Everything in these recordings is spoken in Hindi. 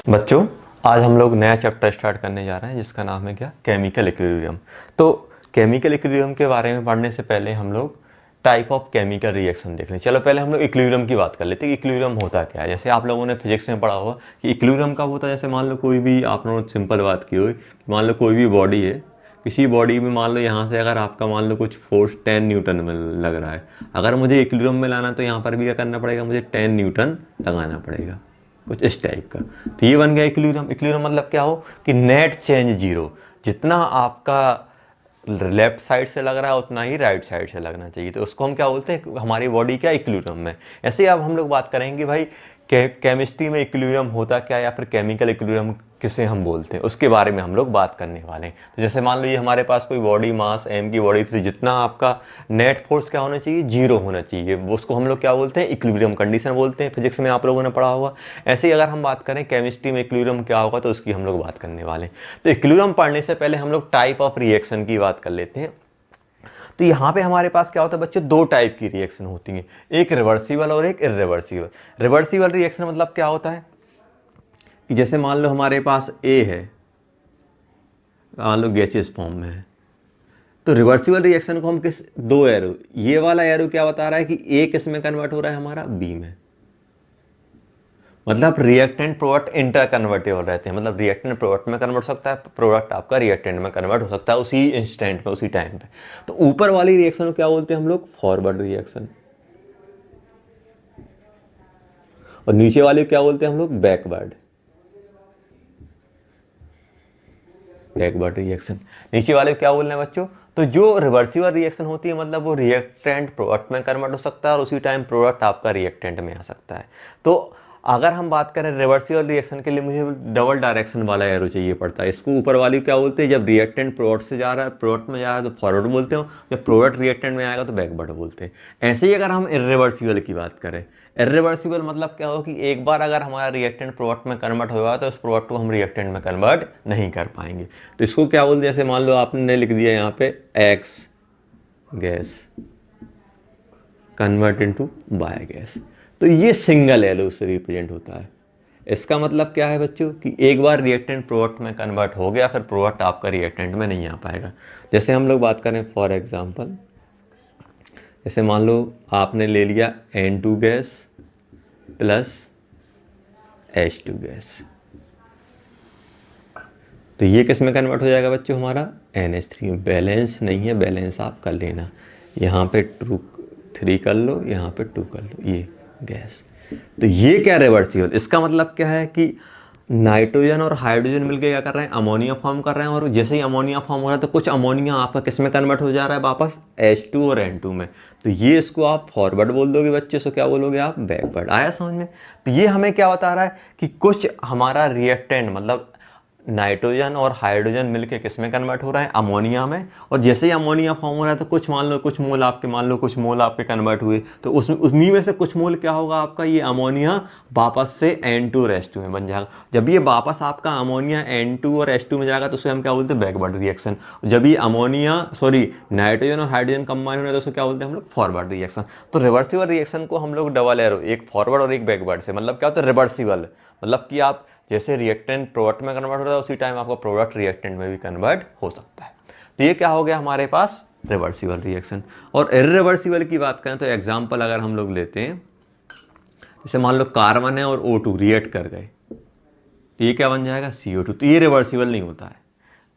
बच्चों, आज हम लोग नया चैप्टर स्टार्ट करने जा रहे हैं जिसका नाम है क्या, केमिकल इक्विलिब्रियम। तो केमिकल इक्विलिब्रियम के बारे में पढ़ने से पहले हम लोग टाइप ऑफ केमिकल रिएक्शन देख लें। चलो पहले हम लोग इक्विलिब्रियम की बात कर लेते हैं। इक्विलिब्रियम होता क्या है? जैसे आप लोगों ने फिजिक्स में पढ़ा होगा कि इक्विलिब्रियम कब होता है। जैसे मान लो कोई भी, आप लोगों ने सिंपल बात की हो, मान लो कोई भी बॉडी है, किसी बॉडी में मान लो यहाँ से अगर आपका मान लो कुछ फोर्स 10 न्यूटन में लग रहा है, अगर मुझे इक्विलिब्रियम में लाना तो यहाँ पर भी क्या करना पड़ेगा, मुझे 10 न्यूटन लगाना पड़ेगा, कुछ इस टाइप का। तो ये बन गया इक्विलिब्रियम। इक्विलिब्रियम मतलब क्या हो कि नेट चेंज जीरो, जितना आपका लेफ्ट साइड से लग रहा है उतना ही राइट साइड से लगना चाहिए। तो उसको हम क्या बोलते हैं, हमारी बॉडी क्या इक्विलिब्रियम में। ऐसे ही अब हम लोग बात करेंगे भाई केमिस्ट्री में इक्विलिब्रियम होता क्या है, या फिर केमिकल इक्विलिब्रियम किसे हम बोलते हैं, उसके बारे में हम लोग बात करने वाले हैं। तो जैसे मान लो ये हमारे पास कोई बॉडी मास एम की बॉडी थी, जितना आपका नेट फोर्स क्या होना चाहिए, जीरो होना चाहिए, उसको हम लोग क्या बोलते हैं, इक्विलिब्रियम कंडीशन बोलते हैं। फिजिक्स में आप लोगों ने पढ़ा होगा। ऐसे ही अगर हम बात करें केमिस्ट्री में इक्विलिब्रियम क्या होगा, तो उसकी हम लोग बात करने वाले हैं। तो इक्विलिब्रियम पढ़ने से पहले हम लोग टाइप ऑफ रिएक्शन की बात कर लेते हैं। तो यहाँ पे हमारे पास क्या होता है बच्चों, दो टाइप की रिएक्शन होती हैं, एक रिवर्सिबल और एक इर्रिवर्सिबल। रिवर्सिबल रिएक्शन मतलब क्या होता है कि जैसे मान लो हमारे पास ए है, मान लो गैसियस फॉर्म में है, तो रिवर्सिबल रिएक्शन को हम किस, दो एरो, ये वाला एरो क्या बता रहा है कि ए किस में कन्वर्ट हो रहा है, हमारा बी में। मतलब रिएक्टेंट प्रोडक्ट इंटर कन्वर्टेबल रहते हैं, मतलब रिएक्टेंट प्रोडक्ट में कन्वर्ट हो सकता है, प्रोडक्ट आपका रिएक्टेंट में कन्वर्ट हो सकता है उसी इंस्टेंट में, उसी टाइम पे। तो ऊपर वाली रिएक्शन को क्या बोलते हैं हम लोग, फॉरवर्ड रिएक्शन, और नीचे वाले को क्या बोलते हैं हम लोग, बैकवर्ड। बैकवर्ड रिएक्शन, नीचे वाले को क्या बोलना है बच्चों, तो जो रिवर्सिबल रिएक्शन होती है मतलब वो रिएक्टेंट प्रोडक्ट में कन्वर्ट हो सकता है और उसी टाइम प्रोडक्ट आपका रिएक्टेंट में आ सकता है। तो अगर हम बात करें रिवर्सिबल रिएक्शन के लिए, मुझे डबल डायरेक्शन वाला एरो चाहिए पड़ता है। इसको ऊपर वाली क्या बोलते हैं, जब रिएक्टेंट प्रोडक्ट से जा रहा है, प्रोडक्ट में जा रहा है तो फॉरवर्ड बोलते हो, जब प्रोडक्ट रिएक्टेंट में आएगा तो बैकवर्ड बोलते हैं। ऐसे ही अगर हम इर्रिवर्सिबल की बात करें, इर्रिवर्सिबल मतलब क्या हो कि एक बार अगर हमारा रिएक्टेंट प्रोडक्ट में कन्वर्ट होगा तो उस प्रोडक्ट को हम रिएक्टेंट में कन्वर्ट नहीं कर पाएंगे। तो इसको क्या बोलते हैं, जैसे मान लो आपने लिख दिया यहाँ पे x gas convert into by gas, तो ये सिंगल एलो से रिप्रेजेंट होता है। इसका मतलब क्या है बच्चों कि एक बार रिएक्टेंट प्रोडक्ट में कन्वर्ट हो गया, फिर प्रोडक्ट आपका रिएक्टेंट में नहीं आ पाएगा। जैसे हम लोग बात करें फॉर एग्जांपल, जैसे मान लो आपने ले लिया N2 gas plus H2 gas, तो ये किस में कन्वर्ट हो जाएगा बच्चों, हमारा NH3 में। बैलेंस नहीं है, बैलेंस आप कर लेना, यहाँ पे 3 कर लो, यहाँ पे 2 कर लो, ये गैस। तो ये क्या रिवर्सिबल, इसका मतलब क्या है कि नाइट्रोजन और हाइड्रोजन मिलकर क्या कर रहे हैं, अमोनिया फॉर्म कर रहे हैं, और जैसे ही अमोनिया फॉर्म हो रहा है तो कुछ अमोनिया आपका किस में कन्वर्ट हो जा रहा है, वापस H2 और N2 में। तो ये इसको आप फॉरवर्ड बोल दोगे बच्चे, सो क्या बोलोगे आप, बैकवर्ड। आया समझ में? तो ये हमें क्या बता रहा है कि कुछ हमारा रिएक्टेंट मतलब नाइट्रोजन और हाइड्रोजन मिलके किस में कन्वर्ट हो रहा है, अमोनिया में, और जैसे ही अमोनिया फॉर्म हो रहा है तो कुछ मान लो कुछ मोल आपके, मान लो कुछ मोल आपके कन्वर्ट हुए, तो उन्हीं में से कुछ मोल क्या होगा आपका, ये अमोनिया वापस से N2 और H2 में बन जाएगा। जब ये वापस आपका अमोनिया N2 और H2 में जाएगा तो उसे हम क्या बोलते हैं, बैकवर्ड रिएक्शन। जब ये नाइट्रोजन और हाइड्रोजन कंबाइन हो रहे हैं तो उसे क्या बोलते हैं हम लोग, फॉरवर्ड रिएक्शन। तो रिवर्सिबल रिएक्शन को हम लोग डबल एरो, एक फॉरवर्ड और एक बैकवर्ड से, मतलब क्या होता है रिवर्सिबल, मतलब कि आप जैसे रिएक्टेंट प्रोडक्ट में कन्वर्ट हो रहा है उसी टाइम आपका प्रोडक्ट रिएक्टेंट में भी कन्वर्ट हो सकता है। तो ये क्या हो गया हमारे पास, रिवर्सिबल रिएक्शन। और इर्रिवर्सिबल की बात करें तो एग्जांपल अगर हम लोग लेते हैं, जैसे मान लो कार्बन है और O2 रिएक्ट कर गए, तो ये क्या बन जाएगा, CO2। तो ये रिवर्सिबल नहीं होता है।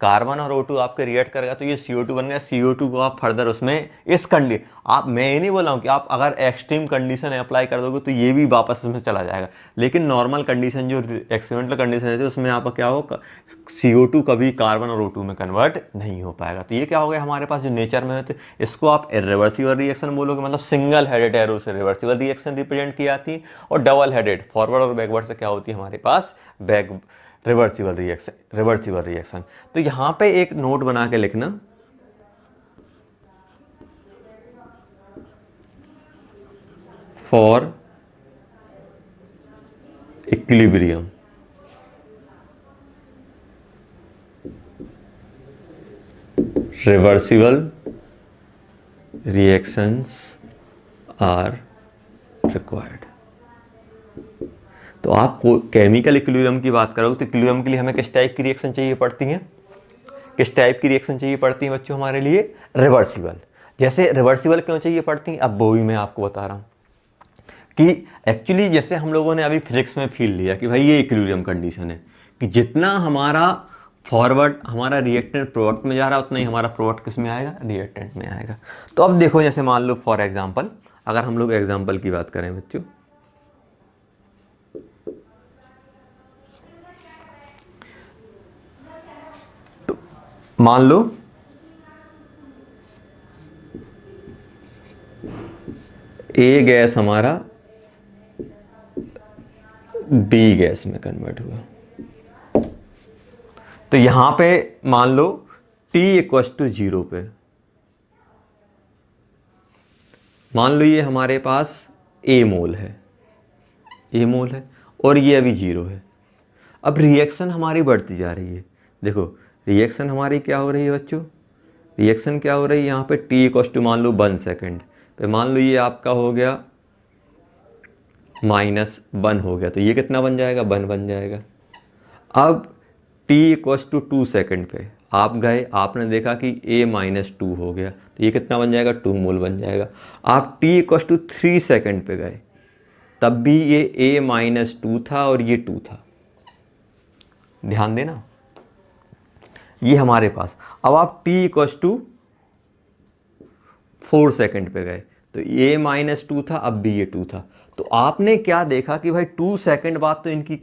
कार्बन और O2 आपके रिएक्ट करेगा तो ये CO2 बन गया। CO2 को आप फर्दर उसमें इस कंडीशन, आप, मैं ये नहीं बोल रहा हूँ कि आप अगर एक्सट्रीम कंडीशन अप्लाई कर दोगे तो ये भी वापस उसमें चला जाएगा, लेकिन नॉर्मल कंडीशन जो एक्सपेरिमेंटल कंडीशन है उसमें आपका क्या होगा, CO2 कभी कार्बन और O2 में कन्वर्ट नहीं हो पाएगा। तो ये क्या हो गया हमारे पास जो नेचर में होते, इसको आप इर्रिवर्सिबल रिएक्शन बोलोगे, मतलब सिंगल हेडेड एरो से रिवर्सिबल रिएक्शन रिप्रेजेंट की जाती है, और डबल हेडेड फॉरवर्ड और बैकवर्ड से क्या होती है हमारे पास, रिवर्सिबल रिएक्शन। तो यहां पे एक नोट बना के लिखना, for equilibrium reversible reactions are required. तो आप केमिकल इक्विलिब्रियम की बात करोगे तो इक्विलिब्रियम के लिए हमें किस टाइप की रिएक्शन चाहिए पड़ती है, किस टाइप की रिएक्शन चाहिए पड़ती है बच्चों हमारे लिए, रिवर्सिबल। जैसे रिवर्सिबल क्यों चाहिए पड़ती हैं, अब वो भी मैं आपको बता रहा हूँ कि एक्चुअली जैसे हम लोगों ने अभी फिजिक्स में फील लिया कि भाई ये इक्विलिब्रियम कंडीशन है कि जितना हमारा फॉरवर्ड हमारा रिएक्टेंट प्रोडक्ट में जा रहा है उतना ही हमारा प्रोडक्ट किस में आएगा, रिएक्टेंट में आएगा। तो अब देखो जैसे मान लो फॉर एग्जांपल, अगर हम लोग एग्जांपल की बात करें बच्चों, तो मान लो ए गैस हमारा बी गैस में कन्वर्ट हुआ, तो यहां पे मान लो T इक्वस टू 0 पे मान लो ये हमारे पास A मोल है, A मोल है और ये अभी 0 है। अब रिएक्शन हमारी बढ़ती जा रही है। देखो रिएक्शन हमारी क्या हो रही है बच्चों, रिएक्शन क्या हो रही है, यहाँ पे T इक्वस टू मान लो 1 सेकेंड पे मान लो ये आपका हो गया -1 हो गया, तो ये कितना बन जाएगा, 1 बन जाएगा। अब T इक्वस टू 2 सेकेंड पे आप गए, आपने देखा कि A-2 हो गया, तो ये कितना बन जाएगा, 2 मोल बन जाएगा। आप T इक्वस टू 3 सेकेंड पे गए, तब भी ये A-2 था और ये 2 था, ध्यान देना ये हमारे पास। अब आप T इक्वस टू 4 सेकेंड पे गए, तो A-2 था, अब भी ये 2 था। तो आपने क्या देखा कि भाई 2 सेकेंड बाद तो इनकी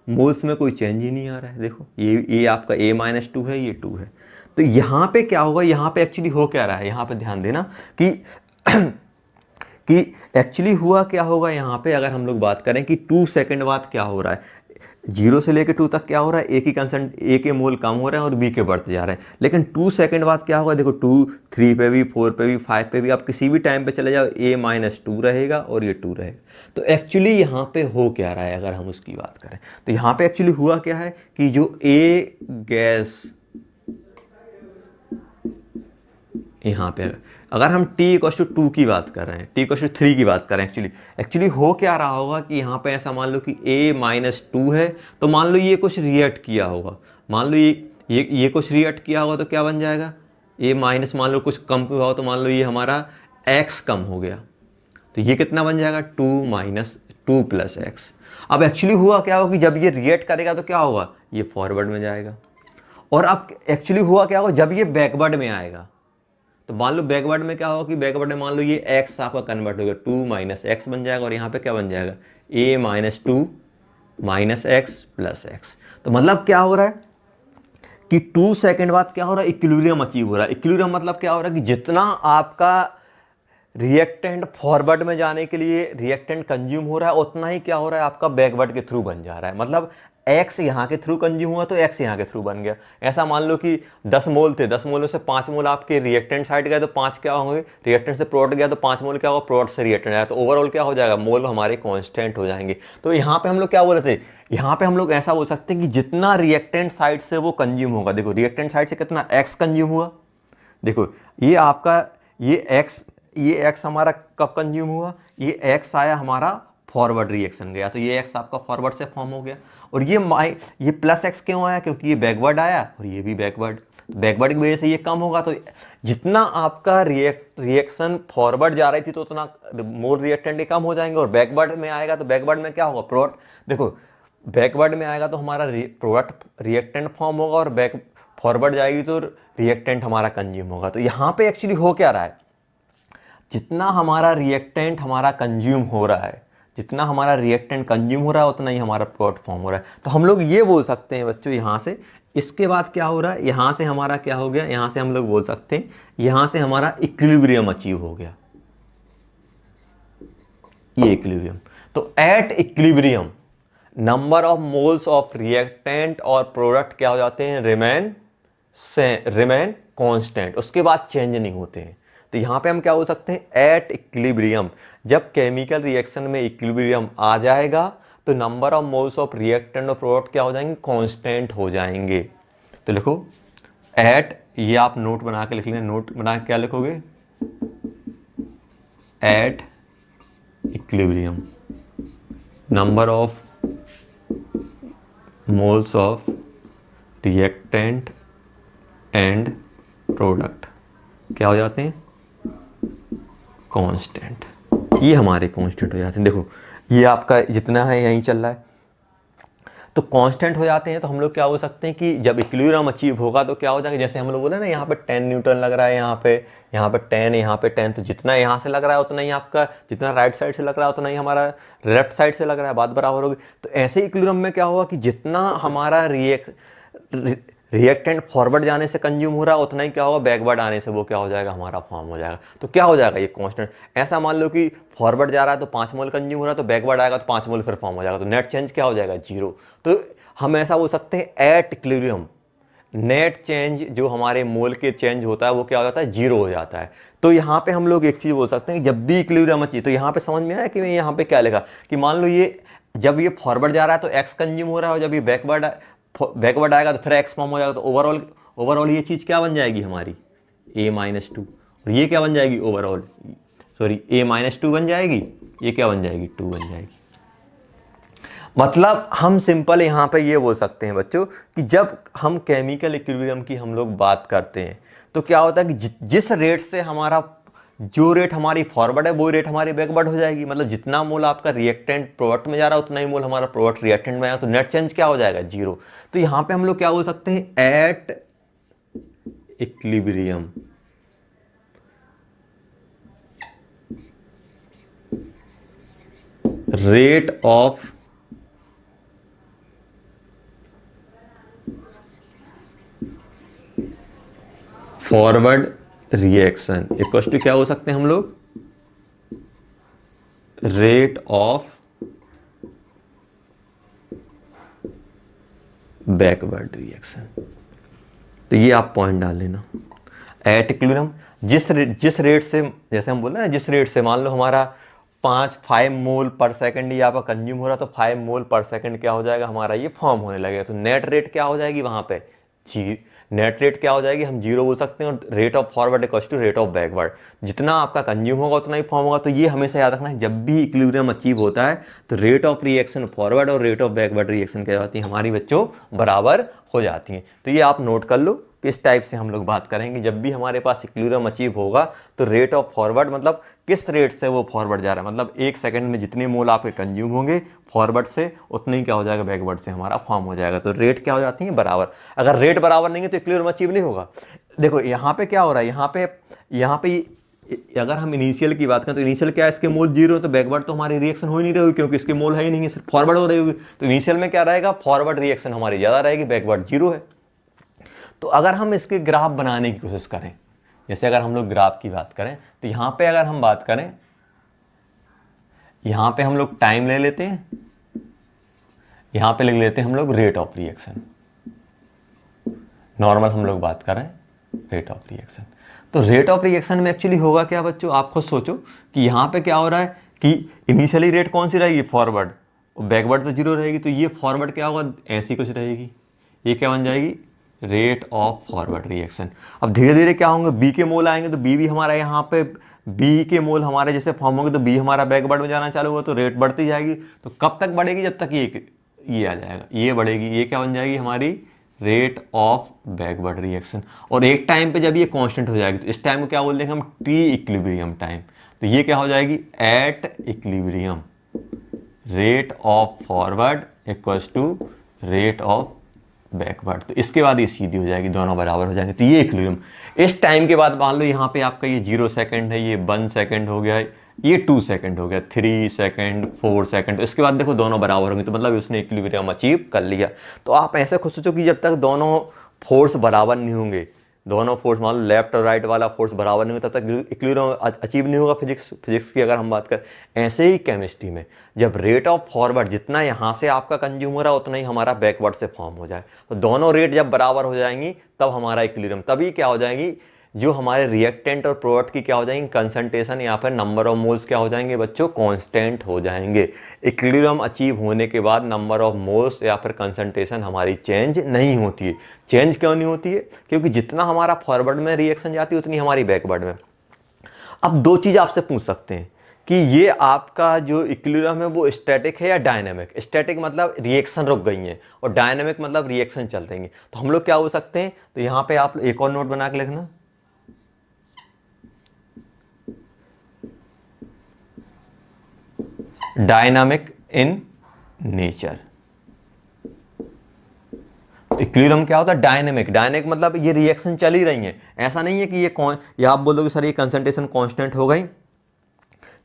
मोल्स में कोई चेंज ही नहीं आ रहा है। देखो ये आपका A-2 है, ये 2 है। तो यहाँ पे क्या होगा, यहाँ पे एक्चुअली हो क्या रहा है, यहाँ पे ध्यान देना कि कि एक्चुअली हुआ क्या होगा यहाँ पे, अगर हम लोग बात करें कि 2 सेकेंड बाद क्या हो रहा है, 0 से लेकर 2 तक क्या हो रहा है, ए के मोल कम हो रहे हैं और बी के बढ़ते जा रहे हैं। लेकिन 2 सेकेंड बाद क्या होगा, देखो 2, 3 पे भी, 4 पे भी, 5 पे भी, आप किसी भी टाइम पे चले जाओ A-2 रहेगा और ये 2 रहेगा। तो एक्चुअली यहाँ पे हो क्या रहा है, अगर हम उसकी बात करें तो यहाँ पे एक्चुअली हुआ क्या है कि जो ए गैस यहाँ पे अगर हम T इक्वस टू 2 की बात कर रहे हैं, T इक्वस टू 3 की बात करें, एक्चुअली हो क्या रहा होगा कि यहाँ पे ऐसा मान लो कि A-2 है, तो मान लो ये कुछ रिएक्ट किया होगा, मान लो ये कुछ रिएक्ट किया होगा, तो क्या बन जाएगा, A माइनस मान लो कुछ कम हुआ हो, तो मान लो ये हमारा X कम हो गया, तो ये कितना बन जाएगा, 2 प्लस X। अब एक्चुअली हुआ क्या होगा कि जब ये रिएक्ट करेगा तो क्या होगा, ये फॉरवर्ड में जाएगा, और अब एक्चुअली हुआ क्या होगा, जब ये बैकवर्ड में आएगा तो मान लो बैकवर्ड में क्या होगा कि बैकवर्ड में मान लो ये x आपका कन्वर्ट हो गया, 2 माइनस एक्स बन जाएगा, और यहाँ पे क्या बन जाएगा, A-2 minus x plus x. तो मतलब क्या हो रहा है कि 2 सेकेंड बाद क्या हो रहा है, इक्विलिब्रियम अचीव हो रहा है। इक्विलिब्रियम मतलब क्या हो रहा है कि जितना आपका रिएक्टेंट फॉरवर्ड में जाने के लिए रिएक्टेंट कंज्यूम हो रहा है, उतना ही क्या हो रहा है, आपका बैकवर्ड के थ्रू बन जा रहा है। मतलब x यहाँ के थ्रू कंज्यूम हुआ तो x यहाँ के थ्रू बन गया। ऐसा मान लो कि 10 मोल थे, 10 मोल में से 5 मोल आपके रिएक्टेंट साइड गए, तो 5 क्या होंगे, रिएक्टेंट से प्रोडक्ट गया तो 5 मोल क्या होगा, प्रोडक्ट से रिएक्टेंट आया, तो ओवरऑल क्या हो जाएगा, मोल हमारे कांस्टेंट हो जाएंगे। तो यहाँ पे हम लोग क्या बोल रहे थे, यहाँ पे हम लोग ऐसा बोल सकते हैं कि जितना रिएक्टेंट साइड से वो कंज्यूम होगा, देखो रिएक्टेंट साइड से कितना x कंज्यूम हुआ, देखो ये आपका ये x हमारा कब कंज्यूम हुआ, ये x आया हमारा फॉरवर्ड रिएक्शन गया, तो ये x आपका फॉरवर्ड से फॉर्म हो गया, और ये प्लस x क्यों आया, क्योंकि ये बैकवर्ड आया और ये भी बैकवर्ड की वजह से ये कम होगा। तो जितना आपका रिएक्शन फॉरवर्ड जा रही थी तो उतना मोर रिएक्टेंट कम हो जाएंगे, और बैकवर्ड में आएगा तो बैकवर्ड में क्या होगा, प्रोडक्ट, देखो बैकवर्ड में आएगा तो हमारा प्रोडक्ट रिएक्टेंट फॉर्म होगा, और बैक फॉरवर्ड जाएगी तो रिएक्टेंट हमारा कंज्यूम होगा। तो यहाँ पे एक्चुअली हो क्या रहा है, जितना हमारा रिएक्टेंट हमारा कंज्यूम हो रहा है, जितना हमारा रिएक्टेंट कंज्यूम हो रहा है उतना ही हमारा प्रोडक्ट फॉर्म हो रहा है। तो हम लोग ये बोल सकते हैं बच्चों यहाँ से, इसके बाद क्या हो रहा है, यहाँ से हमारा क्या हो गया, यहाँ से हम लोग बोल सकते हैं यहाँ से हमारा इक्विलिब्रियम अचीव हो गया, ये इक्विलिब्रियम। तो at equilibrium number of moles of reactant और प्रोडक्ट क्या हो जाते हैं, रिमेन कांस्टेंट, उसके बाद चेंज नहीं होते हैं। तो यहाँ पे हम क्या बोल सकते हैं, एट इक्विलिब्रियम, जब केमिकल रिएक्शन में इक्विलिब्रियम आ जाएगा तो number of moles of reactant और प्रोडक्ट क्या हो जाएंगे, कांस्टेंट हो जाएंगे। तो लिखो एट, ये आप नोट बना के लिख लें, नोट बना के क्या लिखोगे, at equilibrium number of moles of reactant and product क्या हो जाते हैं, कांस्टेंट। ये हमारे कांस्टेंट हो जाते हैं। देखो ये आपका जितना है यहीं चल रहा है, तो कांस्टेंट हो जाते हैं। तो हम लोग क्या हो सकते हैं कि जब इक्विलिब्रियम अचीव होगा तो क्या हो जाएगा, जैसे हम लोग बोले ना यहाँ पे 10 न्यूटन लग रहा है, यहाँ पे 10, यहाँ पे 10, तो जितना यहाँ से लग रहा है उतना ही आपका, जितना राइट साइड से लग रहा है उतना ही हमारा लेफ्ट साइड से लग रहा है, बात बराबर होगी। तो ऐसे इक्विलिब्रियम में क्या होगा कि जितना हमारा रिएक्टेंट फॉरवर्ड जाने से कंज्यूम हो रहा है उतना ही क्या होगा, बैकवर्ड आने से वो क्या हो जाएगा, हमारा फॉर्म हो जाएगा। तो क्या हो जाएगा ये कांस्टेंट। ऐसा मान लो कि फॉरवर्ड जा रहा है तो 5 मोल कंज्यूम हो रहा है, तो बैकवर्ड आएगा तो 5 मोल फिर फॉर्म हो जाएगा, तो नेट चेंज क्या हो जाएगा, 0। तो हम ऐसा बोल सकते हैं एट इक्विलिब्रियम नेट चेंज जो हमारे मोल के चेंज होता है वो क्या हो जाता है, 0 हो जाता है। तो यहाँ पे हम लोग एक चीज़ बोल सकते हैं कि जब भी इक्विलिब्रियम अचीव, तो यहाँ पे समझ में आया कि मैं यहाँ पे क्या लिखा कि मान लो ये जब ये फॉरवर्ड जा रहा है तो एक्स कंज्यूम हो रहा है, और जब ये बैकवर्ड आएगा तो फिर एक्स फॉर्म हो जाएगा। तो ओवरऑल ये चीज़ क्या बन जाएगी हमारी, a-2, और ये क्या बन जाएगी ओवरऑल, सॉरी a-2 बन जाएगी, ये क्या बन जाएगी, 2 बन जाएगी। मतलब हम सिंपल यहाँ पे ये बोल सकते हैं बच्चों कि जब हम केमिकल इक्विलिब्रियम की हम लोग बात करते हैं तो क्या होता है कि जिस रेट से हमारा, जो रेट हमारी फॉरवर्ड है वो रेट हमारी बैकवर्ड हो जाएगी। मतलब जितना मोल आपका रिएक्टेंट प्रोडक्ट में जा रहा है उतना ही मोल हमारा प्रोडक्ट रिएक्टेंट में आया, तो नेट चेंज क्या हो जाएगा, 0। तो यहाँ पे हम लोग क्या बोल सकते हैं, at equilibrium rate of forward reaction equal to क्या हो सकते हैं हम लोग, रेट ऑफ बैकवर्ड रिएक्शन। तो ये आप पॉइंट डाल लेना, एट इक्विलिब्रियम जिस रेट से, जैसे हम बोल रहे हैं जिस रेट से मान लो हमारा 5 मोल पर सेकंड ये आपका कंज्यूम हो रहा, तो 5 मोल पर सेकंड क्या हो जाएगा हमारा, ये फॉर्म होने लगेगा। तो नेट रेट क्या हो जाएगी वहां पे, नेट रेट क्या हो जाएगी, हम 0 बोल सकते हैं। और rate of forward equal to rate of backward, जितना आपका कंज्यूम होगा उतना ही फॉर्म होगा। तो ये हमेशा याद रखना है, जब भी इक्विलिब्रियम अचीव होता है तो रेट ऑफ रिएक्शन फॉरवर्ड और रेट ऑफ बैकवर्ड रिएक्शन क्या होती है हमारी बच्चों, बराबर हो जाती हैं। तो ये आप नोट कर लो, किस टाइप से हम लोग बात करेंगे। जब भी हमारे पास इक्विलिब्रियम अचीव होगा तो रेट ऑफ फॉरवर्ड मतलब किस रेट से वो फॉरवर्ड जा रहा है, मतलब 1 सेकंड में जितने मोल आपके कंज्यूम होंगे फॉरवर्ड से उतने ही क्या हो जाएगा, बैकवर्ड से हमारा फॉर्म हो जाएगा। तो रेट क्या हो जाती है, बराबर। अगर रेट बराबर नहीं है तो इक्विलिब्रियम अचीव नहीं होगा। देखो यहाँ पे क्या हो रहा है, यहाँ पे अगर हम इनिशियल की बात करें तो इनिशियल क्या है, इसके मोल 0, तो बैकवर्ड तो हमारी रिएक्शन हो ही नहीं रही होगी क्योंकि इसके मोल है ही नहीं है, सिर्फ फॉरवर्ड हो रही होगी। तो इनिशियल में क्या रहेगा, फॉरवर्ड रिएक्शन हमारी ज़्यादा रहेगी, बैकवर्ड 0 है। तो अगर हम इसके ग्राफ बनाने की कोशिश करें, जैसे अगर हम लोग ग्राफ की बात करें तो यहाँ पे अगर हम बात करें, यहाँ पे हम लोग टाइम ले लेते हैं, यहाँ पे लिख लेते हैं हम लोग रेट ऑफ रिएक्शन, नॉर्मल हम लोग बात करें रेट ऑफ रिएक्शन। तो रेट ऑफ रिएक्शन में एक्चुअली होगा क्या बच्चों, आप खुद सोचो कि यहाँ पे क्या हो रहा है कि इनिशियली रेट कौन सी रहेगी, फॉरवर्ड, बैकवर्ड तो 0 रहेगी। तो ये फॉरवर्ड क्या होगा, ऐसी कुछ रहेगी, ये क्या बन जाएगी, रेट ऑफ फॉरवर्ड रिएक्शन। अब धीरे धीरे क्या होंगे, बी के मोल आएंगे तो बी भी हमारा यहाँ पे, बी के मोल हमारे जैसे फॉर्म होंगे तो बी हमारा बैकवर्ड में जाना चालू हुआ तो रेट बढ़ती जाएगी। तो कब तक बढ़ेगी, जब तक ये आ जाएगा, ये बढ़ेगी, ये क्या बन जाएगी हमारी रेट ऑफ बैकवर्ड रिएक्शन। और एक टाइम पे जब ये कांस्टेंट हो जाएगी तो इस टाइम को क्या बोल देंगे हम, टी इक्विलिब्रियम टाइम। तो ये क्या हो जाएगी, at equilibrium rate of forward equals to rate of backward. तो इसके बाद ये सीधी हो जाएगी, दोनों बराबर हो जाएंगे। तो ये इक्विलिब्रियम, इस टाइम के बाद मान लो यहाँ पे आपका ये 0 सेकंड है, ये 1 सेकंड हो गया, ये 2 सेकंड हो गया, 3 सेकंड, 4 सेकंड। इसके बाद देखो दोनों बराबर होंगे, तो मतलब उसने इक्विलिब्रियम अचीव कर लिया। तो आप ऐसे खुद सोचो कि जब तक दोनों फोर्स बराबर नहीं होंगे, दोनों फोर्स मान लो लेफ्ट और राइट वाला फोर्स बराबर नहीं होता, तब तक इक्विलिब्रियम अचीव नहीं होगा फिजिक्स की अगर हम बात करें। ऐसे ही केमिस्ट्री में जब रेट ऑफ फॉरवर्ड जितना यहाँ से आपका कंज्यूम हो रहा है उतना ही हमारा बैकवर्ड से फॉर्म हो जाए, तो दोनों रेट जब बराबर हो जाएंगी तब हमारा इक्विलिब्रियम, तभी क्या हो जाएगी, जो हमारे रिएक्टेंट और प्रोडक्ट की क्या हो जाएंगी, कंसंट्रेशन या फिर नंबर ऑफ मोल्स क्या हो जाएंगे बच्चों, कांस्टेंट हो जाएंगे। इक्विलिब्रियम अचीव होने के बाद नंबर ऑफ मोल्स या फिर कंसंट्रेशन हमारी चेंज नहीं होती है। चेंज क्यों नहीं होती है, क्योंकि जितना हमारा फॉरवर्ड में रिएक्शन जाती है उतनी हमारी बैकवर्ड में। अब दो चीज़ आपसे पूछ सकते हैं कि ये आपका जो इक्विलिब्रियम है वो स्टैटिक है या डायनामिक। स्टैटिक मतलब रिएक्शन रुक गई है और डायनामिक मतलब रिएक्शन चल रही है। तो हम लोग क्या हो सकते हैं, तो यहाँ पे आप एक और नोट बना के लिखना, डायनामिक इन नेचर। इक्विलिब्रियम क्या होता है, डायनेमिक। डायनेमिक मतलब ये रिएक्शन चल ही रही है, ऐसा नहीं है कि ये आप बोलोगे सर ये कंसंट्रेशन कांस्टेंट हो गई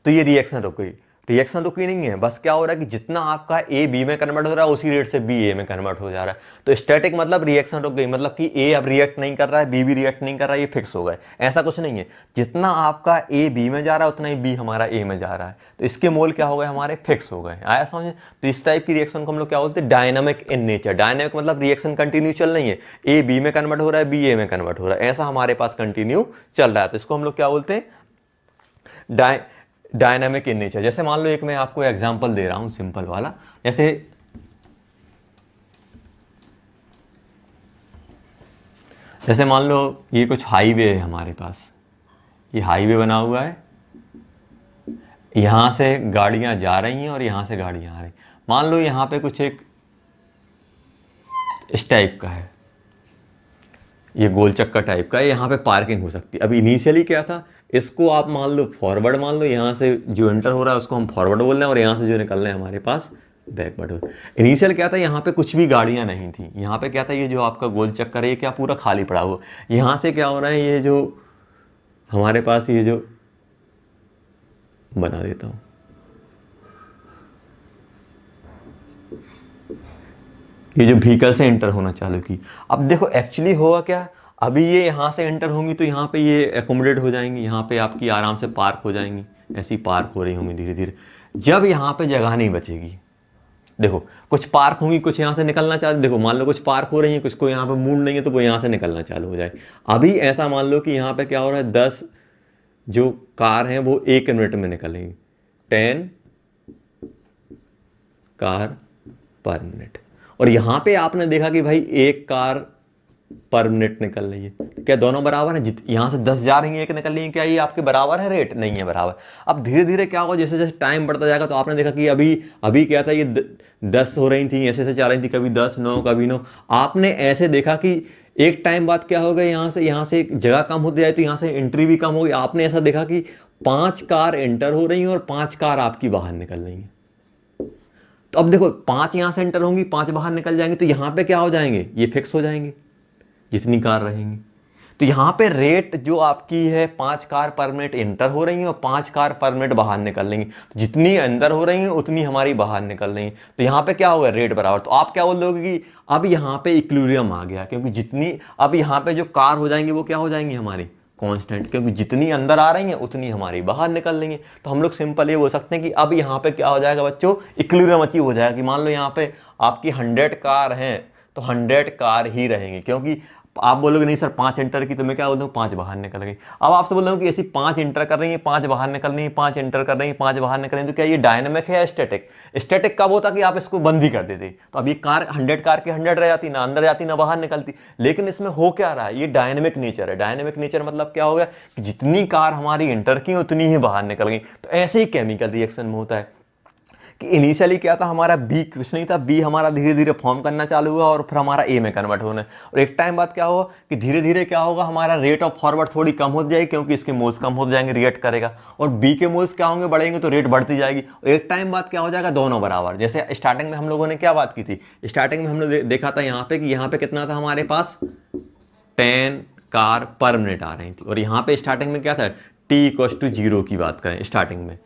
तो ये रिएक्शन रुक गई। रिएक्शन रुकी नहीं है, बस क्या हो रहा है कि जितना आपका ए बी में कन्वर्ट हो रहा है उसी रेट से बी ए में कन्वर्ट हो जा रहा है। तो स्टैटिक मतलब रिएक्शन रुक गई, मतलब कि ए अब रिएक्ट नहीं कर रहा है, बी भी रिएक्ट नहीं कर रहा है, ये फिक्स हो गए। ऐसा कुछ नहीं है, जितना आपका ए बी में जा रहा है उतना ही बी हमारा ए में जा रहा है। तो इसके मोल क्या हो गए, हमारे फिक्स हो गए। आया समझ? तो इस टाइप की रिएक्शन को हम लोग क्या बोलते हैं, डायनामिक इन नेचर। डायनामिक मतलब रिएक्शन कंटिन्यू चल रही है, ए बी में कन्वर्ट हो रहा है, बी ए में कन्वर्ट हो रहा है, ऐसा हमारे पास कंटिन्यू चल रहा है। तो इसको हम लोग क्या बोलते हैं, डायनामिक इन नेचर। जैसे मान लो एक मैं आपको एग्जांपल दे रहा हूं सिंपल वाला, जैसे मान लो ये कुछ हाईवे है हमारे पास, ये हाईवे बना हुआ है, यहां से गाड़ियां जा रही हैं और यहां से गाड़ियां आ रही। मान लो यहां पे कुछ एक इस टाइप का है, ये गोल चक्कर टाइप का है, यहाँ पे पार्किंग हो सकती है। अब इनिशियली क्या था, इसको आप मान लो फॉरवर्ड मान लो, यहाँ से जो एंटर हो रहा है उसको हम फॉरवर्ड बोल रहे हैं और यहाँ से जो निकल रहे हैं हमारे पास बैकवर्ड। इनिशियल क्या था, यहाँ पे कुछ भी गाड़ियाँ नहीं थी, यहाँ पे क्या था, ये जो आपका गोल चक्कर है ये क्या पूरा खाली पड़ा हुआ। यहाँ से क्या हो रहा है, ये जो हमारे पास ये जो बना देता हूँ, ये जो व्हीकल से एंटर होना चालू की। अब देखो एक्चुअली हुआ क्या, अभी ये यहाँ से एंटर होंगी तो यहाँ पे ये एकोमोडेट हो जाएंगी, यहाँ पे आपकी आराम से पार्क हो जाएंगी, ऐसी पार्क हो रही होंगी धीरे धीरे। जब यहाँ पे जगह नहीं बचेगी, देखो कुछ पार्क होंगी, कुछ यहाँ से निकलना चालू, देखो मान लो कुछ पार्क हो रही है, कुछ को यहाँ पे मूड नहीं है तो वो यहाँ से निकलना चालू हो जाए। अभी ऐसा मान लो कि यहाँ पे क्या हो रहा है, 10 जो कार हैं वो 1 मिनट में निकलेंगी, 10 कार पर मिनट। और यहाँ पे आपने देखा कि भाई 1 कार पर मिनट निकल रही है, क्या दोनों बराबर हैं? यहाँ से 10 जा रही है, 1 निकल रही है, क्या ये आपके बराबर है रेट? नहीं है बराबर। अब धीरे धीरे क्या होगा, जैसे जैसे टाइम बढ़ता जाएगा, तो आपने देखा कि अभी क्या था, ये 10 हो रही थी, ऐसे ऐसे जा रही थी, कभी 10 9 कभी 9। आपने ऐसे देखा कि एक टाइम बाद क्या होगा, यहाँ से जगह कम होती जाए तो यहाँ से एंट्री भी कम होगी। आपने ऐसा देखा कि 5 कार एंटर हो रही हैं और 5 कार आपकी बाहर निकल रही हैं। तो अब देखो 5 यहाँ से एंटर होंगी, 5 बाहर निकल जाएंगे, तो यहाँ पे क्या हो जाएंगे, ये फिक्स हो जाएंगे जितनी कार रहेंगी। तो यहाँ पे रेट जो आपकी है, 5 कार पर मिनट एंटर हो रही हैं और 5 कार पर मिनट बाहर निकल रही हैं। तो जितनी अंदर हो रही हैं उतनी हमारी बाहर निकल रही हैं। तो यहाँ पे क्या होगा, रेट बराबर। तो आप क्या बोल दोगे कि अब यहाँ पे इक्विलिब्रियम आ गया, क्योंकि जितनी अब यहाँ पे जो कार हो जाएंगी वो क्या हो जाएंगी, हमारी कांस्टेंट, क्योंकि जितनी अंदर आ रही हैं उतनी हमारी बाहर निकल रही हैं। तो हम लोग सिंपल ये बोल सकते हैं कि अब यहाँ पे क्या हो जाएगा बच्चों, इक्विलिब्रियम अचीव हो जाएगा। कि मान लो यहाँ पे आपकी 100 कार हैं तो 100 कार ही रहेंगी, क्योंकि आप बोलोगे नहीं सर 5 एंटर की, तो मैं क्या बोलता हूँ 5 बाहर निकल गई। अब आपसे बोल रहा हूँ कि ऐसी 5 एंटर कर रही है, 5 बाहर निकल रही है, 5 एंटर कर रही है, 5 बाहर निकल रही है, तो क्या ये डायनामिक है या स्टैटिक? स्टैटिक कब होता कि आप इसको बंद ही कर देते, तो अब ये कार 100 कार के 100 रह जाती, ना अंदर जाती ना बाहर निकलती। लेकिन इसमें हो क्या रहा है, ये डायनेमिक नेचर है। डायनेमिक नेचर मतलब क्या हो गया कि जितनी कार हमारी एंटर की उतनी ही बाहर निकल गई। तो ऐसे ही केमिकल रिएक्शन में होता है कि इनिशियली क्या था, हमारा बी कुछ नहीं था, बी हमारा धीरे धीरे फॉर्म करना चालू हुआ और फिर हमारा ए में कन्वर्ट होना है। और एक टाइम बाद क्या होगा कि धीरे धीरे क्या होगा, हमारा रेट ऑफ फॉरवर्ड थोड़ी कम हो जाएगी, क्योंकि इसके मोल्स कम हो जाएंगे, रिएक्ट करेगा, और बी के मोल्स क्या होंगे, बढ़ेंगे, तो रेट बढ़ती जाएगी। और एक टाइम बाद क्या हो जाएगा, दोनों बराबर। जैसे स्टार्टिंग में हम लोगों ने क्या बात की थी, स्टार्टिंग में हमने देखा था यहाँ पे कि यहाँ पे कितना था हमारे पास, 10 कार पर मिनट आ रही थी। और यहाँ पे स्टार्टिंग में क्या था, t=0 की बात करें स्टार्टिंग में,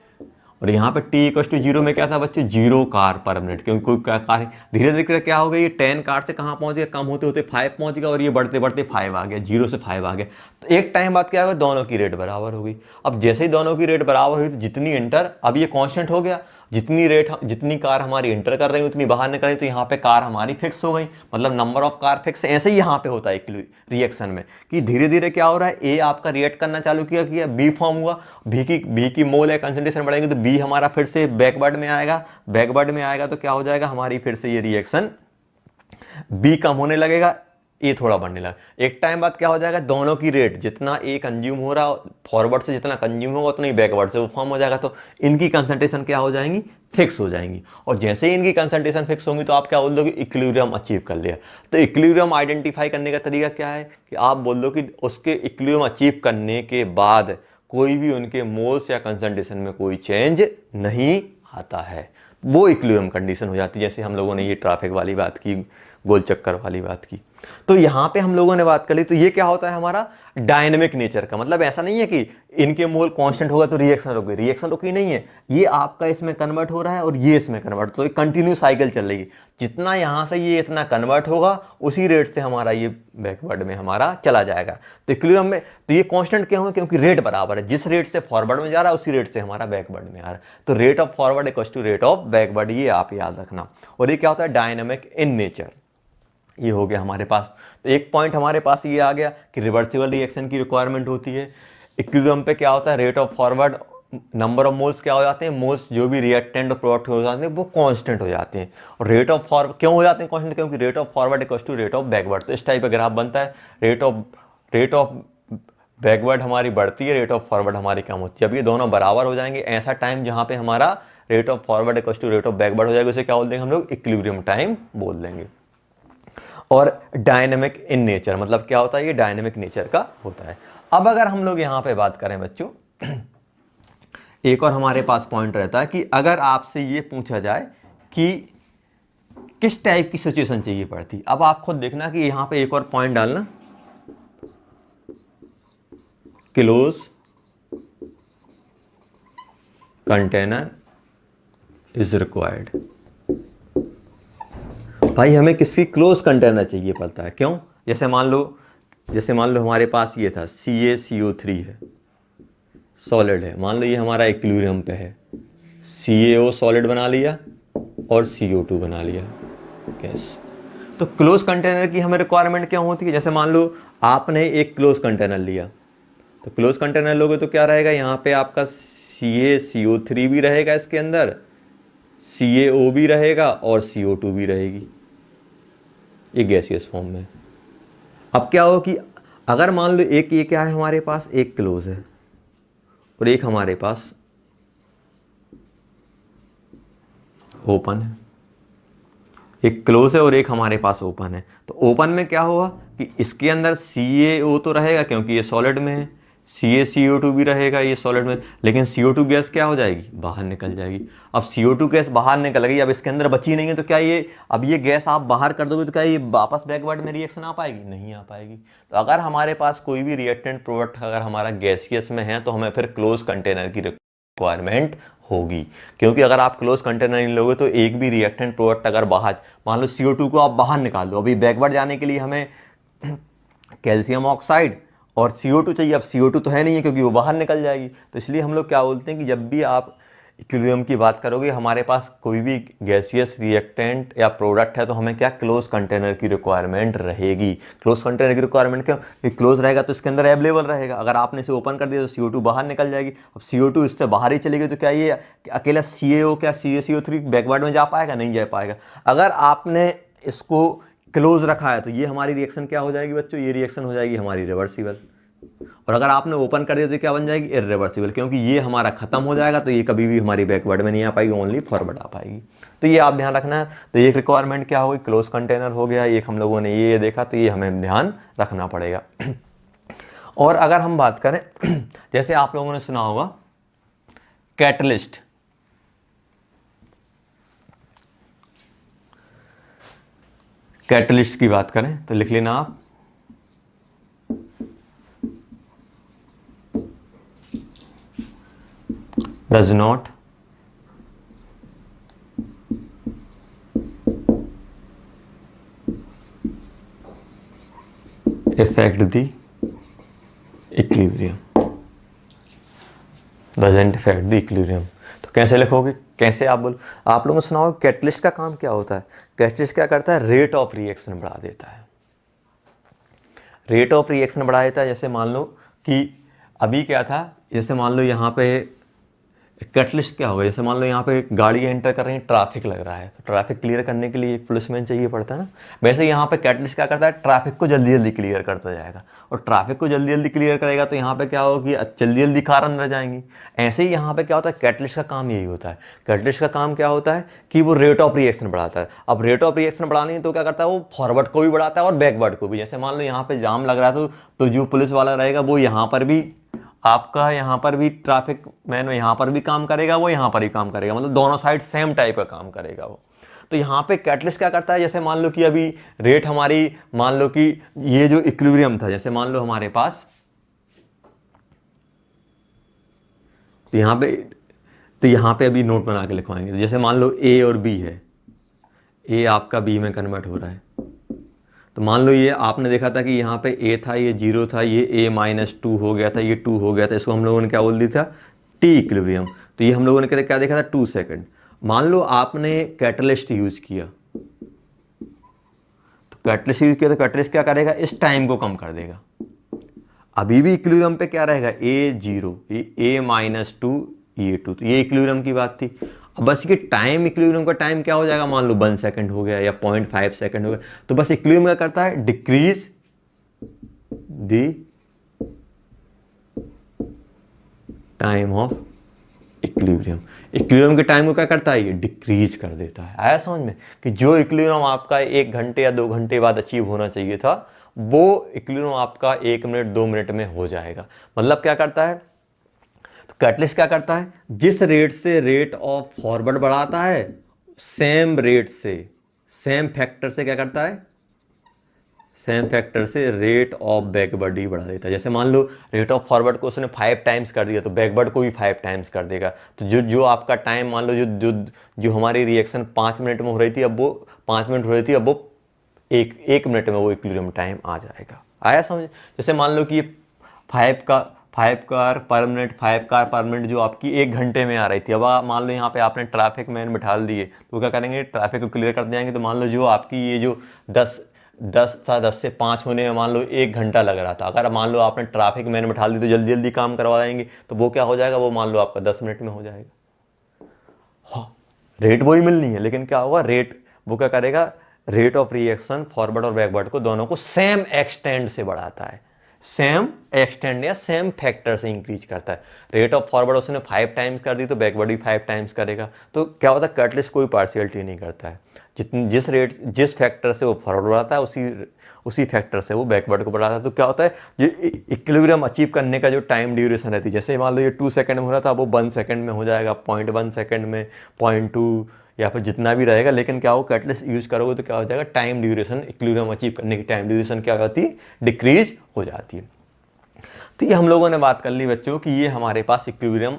और यहाँ पे t=0 में क्या था बच्चे, 0 कार पर मिनट, क्योंकि कोई कार धीरे धीरे क्या हो गया, ये 10 कार से कहाँ पहुँच गया, कम होते होते 5 पहुँच गया, और ये बढ़ते बढ़ते 5 आ गया, 0 से 5 आ गया। तो एक टाइम बाद क्या होगा, दोनों की रेट बराबर हो गई। अब जैसे ही दोनों की रेट बराबर हुई तो जितनी एंटर, अब ये कांस्टेंट हो गया, जितनी कार हमारी एंटर कर रही है उतनी बाहर निकल रही, तो यहाँ पे कार हमारी फिक्स हो गई, मतलब नंबर ऑफ कार फिक्स। ऐसे ही यहाँ पे होता है रिएक्शन में कि धीरे धीरे क्या हो रहा है, ए आपका रिएक्ट करना चालू किया, बी फॉर्म हुआ, बी की मोल है, कंसंट्रेशन बढ़ेगी, तो बी हमारा फिर से बैकवर्ड में आएगा, तो क्या हो जाएगा, हमारी फिर से ये रिएक्शन बी कम होने लगेगा, ये थोड़ा बढ़ने लगा। एक टाइम बाद क्या हो जाएगा, दोनों की रेट जितना ए कंज्यूम हो रहा फॉरवर्ड से जितना कंज्यूम होगा उतना ही बैकवर्ड से वो फॉर्म हो जाएगा, तो इनकी कंसंट्रेशन क्या हो जाएंगी, फिक्स हो जाएंगी। और जैसे ही इनकी कंसंट्रेशन फिक्स होंगी तो आप क्या बोल दो कि इक्विलिब्रियम अचीव कर लिया। तो इक्विलिब्रियम आइडेंटिफाई करने का तरीका क्या है कि आप बोल दो कि उसके इक्विलिब्रियम अचीव करने के बाद कोई भी उनके मोल्स या कंसंट्रेशन में कोई चेंज नहीं आता है, वो इक्विलिब्रियम कंडीशन हो जाती है। जैसे हम लोगों ने ये ट्रैफिक वाली बात की, गोल चक्कर वाली बात की, तो यहां पे हम लोगों ने बात कर ली। तो ये क्या होता है हमारा डायनेमिक नेचर का मतलब ऐसा नहीं है कि इनके मोल कांस्टेंट होगा तो रिएक्शन रुक गई, रिएक्शन रुकी नहीं है, ये आपका इसमें कन्वर्ट हो रहा है और ये इसमें कन्वर्ट, तो एक कंटिन्यू साइकिल चल रही है। जितना यहां से ये इतना कन्वर्ट होगा उसी रेट से हमारा ये बैकवर्ड में हमारा चला जाएगा। तो इक्विलिब्रियम में तो ये कांस्टेंट क्यों है, क्योंकि रेट बराबर है, जिस रेट से फॉरवर्ड में जा रहा है उसी रेट से हमारा बैकवर्ड में आ रहा है। तो rate of forward equals to rate of backward, ये आप याद रखना। और ये क्या होता है, डायनेमिक इन नेचर। ये हो गया हमारे पास। तो एक पॉइंट हमारे पास ये आ गया कि रिवर्सिबल रिएक्शन की रिक्वायरमेंट होती है। इक्विलिब्रियम पे क्या होता है, rate of forward, number of moles क्या हो जाते हैं, मोल्स जो भी रिएक्टेंट और प्रोडक्ट हो जाते हैं वो कांस्टेंट हो जाते हैं। और रेट ऑफ फॉरवर्ड क्यों हो जाते हैं कांस्टेंट, क्योंकि rate of forward equals to rate of backward. तो इस टाइप का ग्राफ बनता है, रेट ऑफ बैकवर्ड हमारी बढ़ती है, रेट ऑफ फॉरवर्ड हमारी कम होती है। जब ये दोनों बराबर हो जाएंगे, ऐसा टाइम जहाँ पे हमारा rate of forward equals to rate of backward हो जाएगा, उसे क्या बोल देंगे हम लोग, इक्विलिब्रियम टाइम बोल देंगे। और डायनेमिक इन नेचर मतलब क्या होता है, ये डायनेमिक नेचर का होता है। अब अगर हम लोग यहाँ पे बात करें बच्चों, एक और हमारे पास पॉइंट रहता है कि अगर आपसे ये पूछा जाए कि किस टाइप की सिचुएशन चाहिए पड़ती, अब आप खुद देखना कि यहाँ पे एक और पॉइंट डालना, क्लोज कंटेनर इज रिक्वायर्ड। भाई हमें किसी क्लोज कंटेनर चाहिए पड़ता है, क्यों, जैसे मान लो हमारे पास ये था CaCO3 है, सॉलिड है, मान लो ये हमारा इक्विलिब्रियम पे है, CaO सॉलिड बना लिया और CO2 बना लिया गैस। तो क्लोज कंटेनर की हमें रिक्वायरमेंट क्यों होती है, जैसे मान लो आपने एक क्लोज कंटेनर लिया, तो क्लोज कंटेनर लोगे तो क्या रहेगा, यहाँ पे आपका CaCO3 भी रहेगा, इसके अंदर CaO भी रहेगा और CO2 भी रहेगी, ये गैसियस फॉर्म में। अब क्या हो कि अगर मान लो एक ये क्या है हमारे पास, एक क्लोज है और एक हमारे पास ओपन है, एक क्लोज है और एक हमारे पास ओपन है। तो ओपन में क्या हुआ कि इसके अंदर CaO तो रहेगा क्योंकि ये सॉलिड में है, CaCO2 भी रहेगा ये सॉलिड में, लेकिन CO2 गैस क्या हो जाएगी, बाहर निकल जाएगी। अब CO2 गैस बाहर निकल गई, अब इसके अंदर बची नहीं है, तो क्या ये अब ये गैस आप बाहर कर दोगे तो क्या ये वापस बैकवर्ड में रिएक्शन आ पाएगी, नहीं आ पाएगी। तो अगर हमारे पास कोई भी रिएक्टेंट प्रोडक्ट अगर हमारा गैसियस में है तो हमें फिर क्लोज कंटेनर की रिक्वायरमेंट होगी, क्योंकि अगर आप क्लोज कंटेनर नहीं लोगे तो एक भी रिएक्टेंट प्रोडक्ट अगर बाहर, मान लो CO2 को आप बाहर निकाल दो, अभी बैकवर्ड जाने के लिए हमें कैल्शियम ऑक्साइड और CO2 चाहिए, अब CO2 तो है नहीं है क्योंकि वो बाहर निकल जाएगी। तो इसलिए हम लोग क्या बोलते हैं कि जब भी आप इक्विलिब्रियम की बात करोगे, हमारे पास कोई भी गैसियस रिएक्टेंट या प्रोडक्ट है तो हमें क्या क्लोज कंटेनर की रिक्वायरमेंट रहेगी। क्लोज कंटेनर की रिक्वायरमेंट क्यों, कि क्लोज रहेगा तो इसके अंदर अवेलेबल रहेगा, अगर आपने इसे ओपन कर दिया तो CO2 बाहर निकल जाएगी। अब CO2 इससे बाहर ही चलेगी तो क्या ये अकेला CaO क्या CaCO3 बैकवर्ड में जा पाएगा, नहीं जा पाएगा। अगर आपने इसको क्लोज रखा है तो ये हमारी रिएक्शन क्या हो जाएगी बच्चों, ये रिएक्शन हो जाएगी हमारी रिवर्सिबल। और अगर आपने ओपन कर दिया तो क्या बन जाएगी, इरिवर्सिबल, क्योंकि ये हमारा खत्म हो जाएगा तो ये कभी भी हमारी बैकवर्ड में नहीं आ पाएगी, ओनली फॉरवर्ड आ पाएगी। तो ये आप ध्यान रखना है। तो एक रिक्वायरमेंट क्या होगी, क्लोज कंटेनर हो गया, एक हम लोगों ने ये देखा, तो ये हमें ध्यान रखना पड़ेगा। और अगर हम बात करें, जैसे आप लोगों ने सुना होगा कैटलिस्ट, कैटलिस्ट की बात करें तो लिख लेना आप does not affect the equilibrium, doesn't affect the equilibrium। तो कैसे लिखोगे, कैसे आप बोलो, आप लोगों ने सुना होगा कैटलिस्ट का काम क्या होता है, कैटलिस्ट क्या करता है, रेट ऑफ रिएक्शन बढ़ा देता है, रेट ऑफ रिएक्शन बढ़ा देता है। जैसे मान लो कि अभी क्या था, जैसे मान लो यहाँ पे कैटलिस्ट क्या होगा, जैसे मान लो यहाँ पे गाड़ी एंटर कर रही है, ट्रैफिक लग रहा है, तो ट्रैफिक क्लियर करने के लिए एक पुलिसमैन चाहिए पड़ता है ना। वैसे यहाँ पे कैटलिस्ट क्या करता है, ट्रैफिक को जल्दी जल्दी क्लियर करता जाएगा, और ट्रैफिक को जल्दी जल्दी क्लियर करेगा तो यहाँ पे क्या होगा कि जल्दी जल्दी कार अंदर जाएंगी। ऐसे ही यहाँ पे क्या होता है, कैटलिस्ट का काम यही होता है। कैटलिस्ट का काम क्या होता है कि वो रेट ऑफ रिएक्शन बढ़ाता है। अब रेट ऑफ रिएक्शन बढ़ानी है तो क्या करता है, वो फॉरवर्ड को भी बढ़ाता है और बैकवर्ड को भी। जैसे मान लो यहाँ पे जाम लग रहा है तो जो पुलिस वाला रहेगा वो यहाँ पर भी आपका, यहाँ पर भी ट्रैफिक मैन यहाँ पर भी काम करेगा, वो यहाँ पर भी काम करेगा, मतलब दोनों साइड सेम टाइप का काम करेगा वो। तो यहाँ पे कैटलिस्ट क्या करता है, जैसे मान लो कि अभी रेट हमारी, मान लो कि ये जो इक्विलिब्रियम था, जैसे मान लो हमारे पास, तो यहाँ पे अभी नोट बना के लिखवाएंगे। तो जैसे मान लो ए और बी है, ए आपका बी में कन्वर्ट हो रहा है। तो मान लो ये आपने देखा था कि यहाँ पे ए था, ये 0 था, ये a-2 हो गया था, ये 2 हो गया था, इसको हम लोगों ने क्या बोल दिया था, टी इक्विलिब्रियम। तो ये हम लोगों ने क्या देखा था, 2 सेकंड। मान लो आपने कैटलिस्ट यूज किया, तो कैटलिस्ट यूज किया तो कैटलिस्ट क्या करेगा, इस टाइम को कम कर देगा। अभी भी इक्विलिब्रियम पे क्या रहेगा, a-0, a-2, ये 2, तो ये इक्विलिब्रियम की बात थी। अब बस ये टाइम, इक्विलिब्रियम का टाइम क्या हो जाएगा, मान लो 1 सेकंड हो गया या 0.5 सेकंड हो गया, तो बस इक्विलिब्रियम क्या करता है, decrease the time of equilibrium. Equilibrium के टाइम को क्या करता है, ये डिक्रीज कर देता है। आया समझ में कि जो इक्विलिब्रियम आपका 1 घंटे या 2 घंटे बाद अचीव होना चाहिए था, वो इक्विलिब्रियम आपका 1 मिनट 2 मिनट में हो जाएगा। मतलब क्या करता है, तो कैटलिस्ट क्या करता है, जिस रेट से रेट ऑफ फॉरवर्ड बढ़ाता है, सेम रेट से, सेम फैक्टर से क्या करता है, सेम फैक्टर से रेट ऑफ बैकवर्ड भी बढ़ा देता है। जैसे मान लो रेट ऑफ फॉरवर्ड को उसने 5 टाइम्स कर दिया, तो बैकवर्ड को भी 5 टाइम्स कर देगा। तो जो आपका टाइम, मान लो जो हमारी रिएक्शन 5 मिनट में हो रही थी, अब वो 5 मिनट हो रही थी, अब वो एक मिनट में वो इक्विलिब्रियम टाइम आ जाएगा। आया समझ। जैसे मान लो कि ये 5 कार पर मिनट जो आपकी 1 घंटे में आ रही थी, अब मान लो यहाँ पे आपने ट्रैफिक मैन बिठा दिए, तो क्या करेंगे, ट्रैफिक को क्लियर कर देंगे। तो मान लो जो आपकी ये जो 10 था, 10 से 5 होने में मान लो 1 घंटा लग रहा था, अगर मान लो आपने ट्रैफिक मैन बिठा दी तो जल्दी जल्दी काम करवा देंगे, तो वो क्या हो जाएगा, वो मान लो आपका 10 मिनट में हो जाएगा। हाँ, रेट वही मिलनी है, लेकिन क्या होगा, रेट वो क्या करेगा, रेट ऑफ रिएक्शन फॉरवर्ड और बैकवर्ड को दोनों को सेम एक्सटेंड से बढ़ाता है, सेम एक्सटेंड या सेम फैक्टर से इंक्रीज करता है। रेट ऑफ फॉरवर्ड उसने 5 टाइम्स कर दी तो बैकवर्ड भी 5 टाइम्स करेगा। तो क्या होता है, कैटलिस्ट कोई पार्शियलिटी नहीं करता है, जिस फैक्टर से वो फॉरवर्ड बढ़ाता है उसी फैक्टर से वो बैकवर्ड को बढ़ाता है। तो क्या होता है, जो इक्विलिब्रियम अचीव करने का जो टाइम ड्यूरेशन रहती है, जैसे मान लो ये 2 सेकंड में हो रहा था, वो 1 सेकंड में हो जाएगा, 0.1 सेकंड में, 0.2 या फिर जितना भी रहेगा। लेकिन क्या हो, कैटलिस्ट यूज करोगे तो क्या हो जाएगा, टाइम ड्यूरेशन, इक्विलिब्रियम अचीव करने की टाइम ड्यूरेशन क्या होती है, डिक्रीज हो जाती है। तो ये हम लोगों ने बात कर ली बच्चों कि ये हमारे पास इक्विलिब्रियम,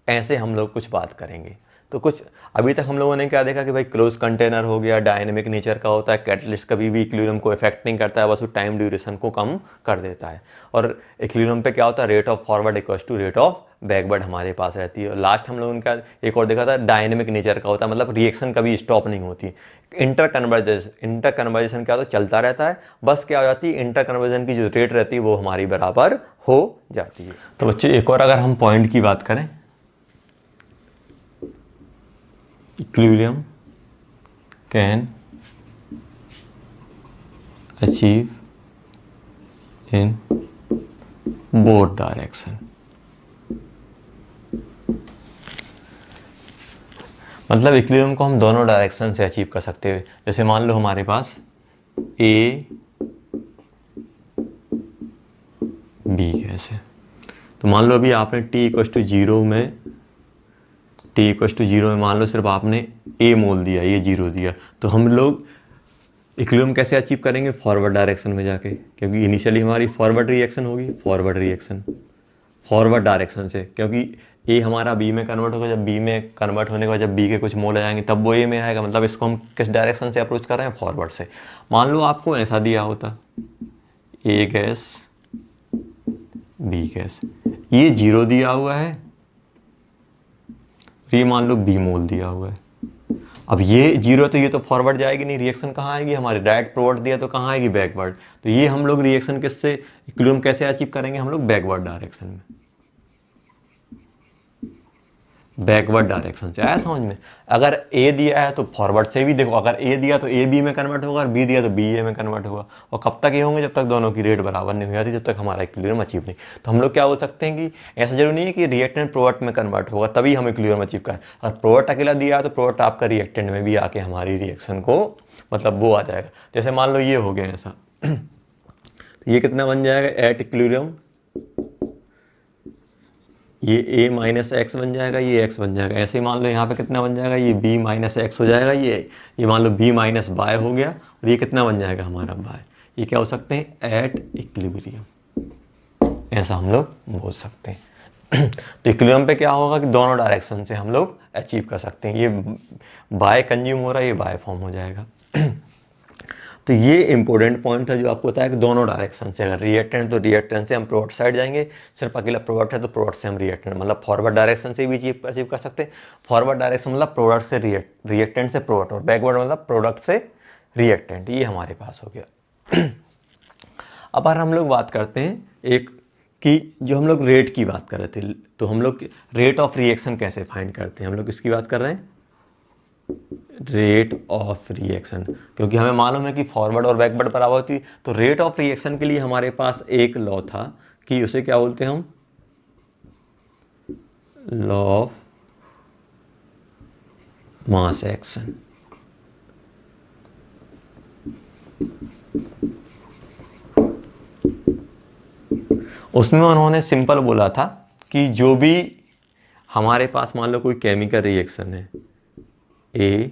ऐसे हम लोग कुछ बात करेंगे। तो कुछ अभी तक हम लोगों ने क्या देखा कि भाई क्लोज कंटेनर हो गया, डायनेमिक नेचर का होता है, कैटलिस्ट कभी भी इक्विलिब्रियम को इफेक्ट नहीं करता है, बस वो टाइम ड्यूरेशन को कम कर देता है। और इक्विलिब्रियम पे क्या होता है, rate of forward equals to rate of backward हमारे पास रहती है। और लास्ट हम लोगों ने एक और देखा था, डायनेमिक नेचर का होता है, मतलब रिएक्शन कभी स्टॉप नहीं होती। इंटर कन्वर्जेशन क्या होता है, चलता रहता है, बस क्या हो जाती है, इंटर कन्वर्जन की जो रेट रहती है वो हमारी बराबर हो जाती है। तो बच्चे एक और अगर हम पॉइंट की बात करें, equilibrium can achieve in both direction. मतलब इक्विलिब्रियम को हम दोनों डायरेक्शन से अचीव कर सकते हैं। जैसे मान लो हमारे पास ए बी गैस है, तो मान लो अभी आपने t=0 में मान लो सिर्फ आपने a मोल दिया, ये 0 दिया, तो हम लोग इक्विलिब्रियम कैसे अचीव करेंगे, फॉरवर्ड डायरेक्शन में जाके, क्योंकि इनिशियली हमारी फॉरवर्ड रिएक्शन होगी, फॉरवर्ड डायरेक्शन से, क्योंकि ए हमारा बी में कन्वर्ट होगा, जब बी में कन्वर्ट होने के बाद जब बी के कुछ मोल आ जाएंगे तब वो ए में आएगा। मतलब इसको हम किस डायरेक्शन से अप्रोच कर रहे हैं, फॉरवर्ड से। मान लो आपको ऐसा दिया होता, ए गैस बी गैस, ये 0 दिया हुआ है, ये मान लो बी मोल दिया हुआ है। अब ये 0 तो ये तो फॉरवर्ड जाएगी नहीं, रिएक्शन कहाँ आएगी हमारी, डायरेक्ट फॉरवर्ड दिया तो कहाँ आएगी, बैकवर्ड। तो ये हम लोग रिएक्शन किससे, इक्विलिब्रियम कैसे अचीव करेंगे हम लोग, बैकवर्ड डायरेक्शन में। बैकवर्ड डायरेक्शन से। आया समझ में? अगर ए दिया है तो फॉरवर्ड से भी देखो, अगर ए दिया तो ए बी में कन्वर्ट होगा, और बी दिया तो बी ए में कन्वर्ट होगा। और कब तक ये होंगे? जब तक दोनों की रेट बराबर नहीं हो जाती, जब तक हमारा इक्विलिब्रियम अचीव नहीं। तो हम लोग क्या बोल सकते हैं कि ऐसा जरूरी नहीं है कि रिएक्टेंट प्रोडक्ट में कन्वर्ट होगा तभी हम इक्विलिब्रियम अचीव करें। और प्रोडक्ट अकेला दिया है तो प्रोडक्ट आपका रिएक्टेंट में भी आके हमारी रिएक्शन को मतलब वो आ जाएगा। जैसे मान लो ये हो गया ऐसा तो ये कितना बन जाएगा एट इक्विलिब्रियम, ये a माइनस एक्स बन जाएगा, ये x बन जाएगा। ऐसे ही मान लो यहाँ पे कितना बन जाएगा, ये b माइनस एक्स हो जाएगा, ये मान लो b माइनस बाय हो गया, और ये कितना बन जाएगा हमारा बाय। ये क्या हो सकते हैं? एट इक्विलिब्रियम, ऐसा हम लोग बोल सकते हैं। तो इक्विलिब्रियम पे क्या होगा कि दोनों डायरेक्शन से हम लोग अचीव कर सकते हैं। ये बाय कंज्यूम हो रहा है, ये बाय फॉर्म हो जाएगा। तो ये इंपॉर्टेंट पॉइंट है जो आपको बताया कि दोनों डायरेक्शन से, अगर रिएक्टेंट तो रिएक्टेंट से हम प्रोडक्ट साइड जाएंगे, सिर्फ अकेला प्रोडक्ट है तो प्रोडक्ट से हम रिएक्टेंट मतलब फॉरवर्ड डायरेक्शन से भी अचीव कर सकते हैं। फॉरवर्ड डायरेक्शन मतलब प्रोडक्ट से रिएक्टेंट से प्रोडक्ट, और बैकवर्ड मतलब प्रोडक्ट से रिएक्टेंट। ये हमारे पास हो गया। अब हम लोग बात करते हैं एक कि जो हम लोग रेट की बात कर रहे थे, तो हम लोग रेट ऑफ रिएक्शन कैसे फाइंड करते हैं, हम लोग इसकी बात कर रहे हैं, रेट ऑफ रिएक्शन। क्योंकि हमें मालूम है कि फॉरवर्ड और बैकवर्ड बराबर होती है, तो रेट ऑफ रिएक्शन के लिए हमारे पास एक लॉ था कि उसे क्या बोलते हैं हम, लॉ ऑफ मास एक्शन। उसमें उन्होंने सिंपल बोला था कि जो भी हमारे पास मान लो कोई केमिकल रिएक्शन है, A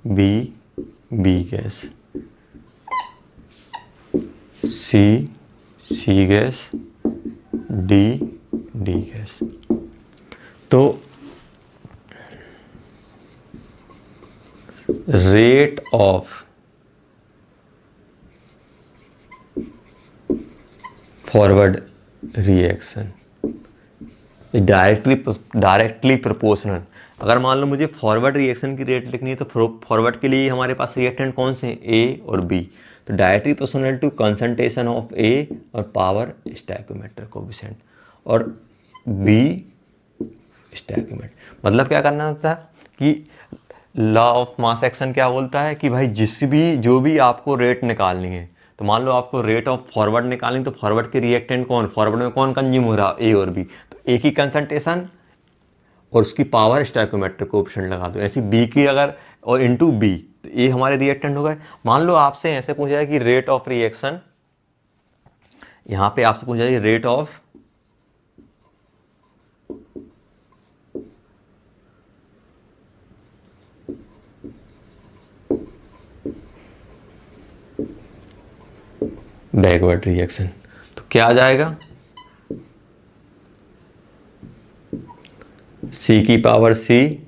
B gas, C gas, D gas, तो rate of forward reaction directly proportional. अगर मान लो मुझे फॉरवर्ड रिएक्शन की रेट लिखनी है तो फॉरवर्ड के लिए हमारे पास रिएक्टेंट कौन से हैं, ए और बी, तो directly proportional to concentration of A और पावर स्टोइकोमेट्रिक कोएफिशिएंट, और बी स्टोइकोमेट्रिक। मतलब क्या करना था कि लॉ ऑफ मास एक्शन क्या बोलता है कि भाई जो भी आपको रेट निकालनी है, तो मान लो आपको रेट ऑफ फॉरवर्ड निकालनी, तो फॉरवर्ड के रिएक्टेंट कौन, फॉरवर्ड में कौन कंज्यूम हो रहा, ए और बी, तो ए की कंसंट्रेशन और उसकी पावर स्टोइकोमेट्रिक कोएफिशिएंट लगा दो। ऐसी बी की अगर और इनटू बी, तो ये हमारे रिएक्टेंट हो गए। मान लो आपसे ऐसे पूछा जाए कि रेट ऑफ रिएक्शन, यहां पे आपसे पूछा जाए रेट ऑफ बैकवर्ड रिएक्शन, तो क्या आ जाएगा, सी की पावर सी,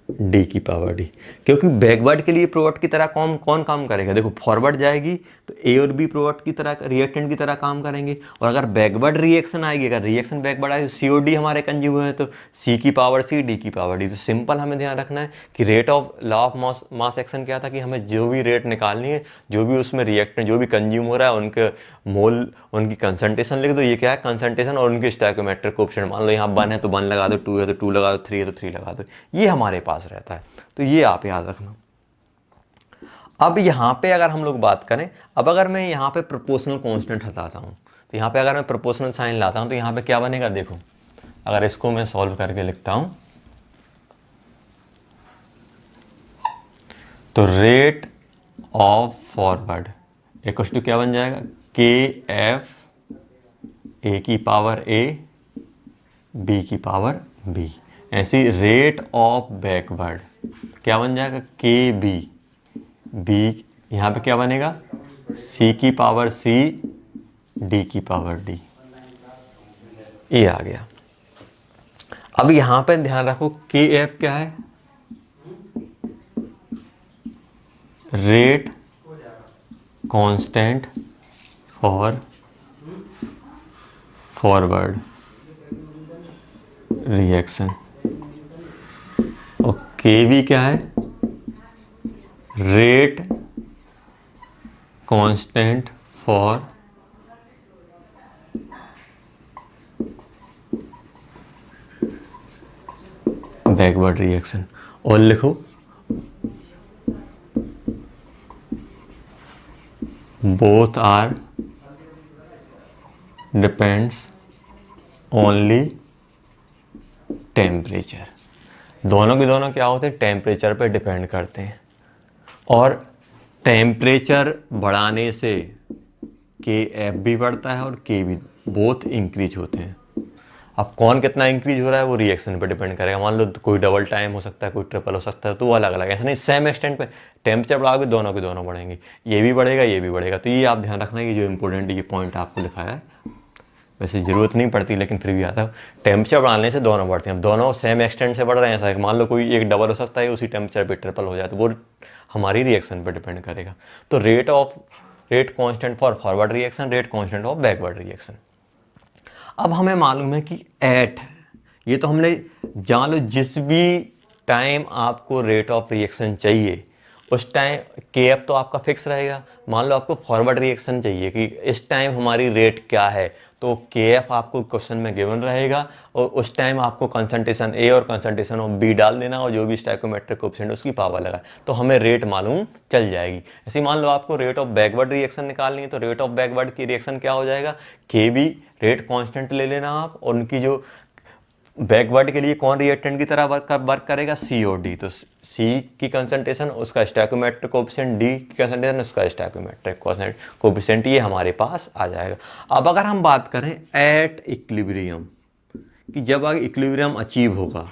डी की पावर डी। क्योंकि बैकवर्ड के लिए प्रोडक्ट की तरह कौन काम करेगा, देखो फॉरवर्ड जाएगी तो ए और बी प्रोडक्ट की तरह रिएक्टेंट की तरह काम करेंगे, और अगर बैकवर्ड रिएक्शन आएगी, अगर रिएक्शन बैकवर्ड आएगी, सी और डी हमारे कंज्यूम है, तो सी की पावर सी, डी की पावर डी। तो सिंपल हमें ध्यान रखना है कि rate of law of mass action क्या था कि हमें जो भी रेट निकालनी है, जो भी उसमें रिएक्टेंट जो भी कंज्यूम हो रहा है, उनके मोल, उनकी कंसंट्रेशन लिख दो। ये क्या है, कंसंट्रेशन और उनके स्टोइकोमेट्रिक कोएफिशिएंट। मान लो यहाँ 1 है तो 1 लगा दो, 2 है तो 2 लगा दो, 3 है तो 3 लगा दो, ये हमारे पास रहता है। तो ये आप याद रखना। अब यहाँ पे अगर हम लोग बात करें, अब अगर मैं यहाँ पे प्रोपोर्शनल कांस्टेंट हटाता हूँ, तो यहाँ पे अगर मैं प्रोपोर्शनल साइन लाता हूँ, तो यहाँ पे क्या बनेगा, देखो अगर इसको मैं सॉल्व करके लिखता हूँ, तो rate of forward equal to क्या बन जाएगा, के एफ ए की पावर ए, बी की पावर बी। ऐसी रेट ऑफ बैकवर्ड क्या बन जाएगा, के बी यहाँ पे क्या बनेगा, सी की पावर सी, डी की पावर डी। ये आ गया। अब यहाँ पे ध्यान रखो के एफ क्या है, rate constant for forward reaction, और के बी क्या है, rate constant for backward reaction. और लिखो both are depends only temperature. दोनों के दोनों क्या होते हैं, टेम्परेचर पे डिपेंड करते हैं। और टेम्परेचर बढ़ाने से के एफ भी बढ़ता है और के भी, बोथ इंक्रीज होते हैं। अब कौन कितना इंक्रीज हो रहा है वो रिएक्शन पे डिपेंड करेगा। मान लो कोई डबल टाइम हो सकता है, कोई ट्रिपल हो सकता है, तो वो अलग अलग, ऐसा नहीं सेम एक्सटेंट पे टेम्परेचर बढ़ाओगे दोनों के दोनों बढ़ेंगे, ये भी बढ़ेगा ये भी बढ़ेगा। तो ये आप ध्यान रखना कि जो इंपॉर्टेंट ये पॉइंट आपको लिखाया है, वैसे ज़रूरत नहीं पड़ती लेकिन फिर भी आता है, टेम्परेचर बढ़ाने से दोनों बढ़ते हैं। अब दोनों सेम एक्सटेंट से बढ़ रहे हैं, ऐसा मान लो कोई एक डबल हो सकता है, उसी टेम्परेचर पे ट्रिपल हो जाए, तो वो हमारी रिएक्शन पे डिपेंड करेगा। तो rate constant for forward reaction, rate constant of backward reaction. अब हमें मालूम है कि एट, ये तो हमने जान लो जिस भी टाइम आपको रेट ऑफ रिएक्शन चाहिए उस टाइम के एफ तो आपका फिक्स रहेगा। मान लो आपको फॉरवर्ड रिएक्शन चाहिए कि इस टाइम हमारी रेट क्या है, तो के एफ आपको क्वेश्चन में गिवन रहेगा और उस टाइम आपको कंसंट्रेशन ए और कंसंट्रेशन ऑफ बी डाल देना और जो भी स्टोइकोमेट्रिक कोएफिशिएंट उसकी पावर लगा, तो हमें रेट मालूम चल जाएगी। ऐसे मान लो आपको रेट ऑफ बैकवर्ड रिएक्शन निकालनी है, तो रेट ऑफ बैकवर्ड की रिएक्शन क्या हो जाएगा, के बी रेट कांस्टेंट ले लेना आप, और उनकी जो बैकवर्ड के लिए कौन रिएक्टेंट की तरह वर्क करेगा, सी और डी। तो सी की कंसंट्रेशन उसका स्टोइकोमेट्रिक कोएफिशिएंट, डी की कंसंट्रेशन उसका स्टोइकोमेट्रिक कोएफिशिएंट, ये हमारे पास आ जाएगा। अब अगर हम बात करें एट इक्विलिब्रियम कि जब आगे इक्विलिब्रियम अचीव होगा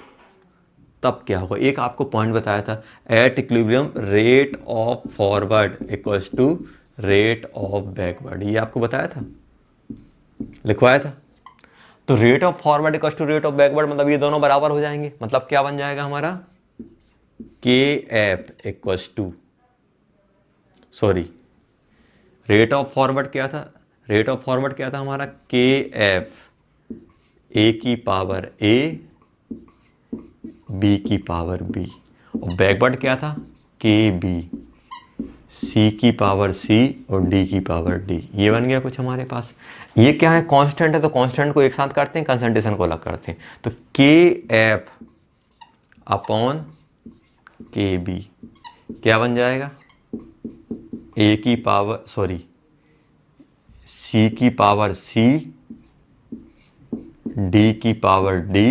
तब क्या होगा, एक आपको पॉइंट बताया था, at equilibrium rate of forward equals to rate of backward, ये आपको बताया था, लिखवाया था। तो rate of forward equals to rate of backward मतलब ये दोनों बराबर हो जाएंगे, मतलब क्या बन जाएगा हमारा, K F equals to, sorry rate of forward क्या था, रेट ऑफ फॉरवर्ड क्या था हमारा, के एफ ए की पावर ए बी की पावर बी, और बैकवर्ड क्या था, के बी सी की पावर सी और डी की पावर डी। ये बन गया कुछ हमारे पास। ये क्या है, कांस्टेंट है, तो कांस्टेंट को एक साथ करते हैं, कंसंट्रेशन को अलग करते हैं, तो के एफ अपॉन के बी क्या बन जाएगा, ए की पावर सॉरी सी की पावर सी डी की पावर डी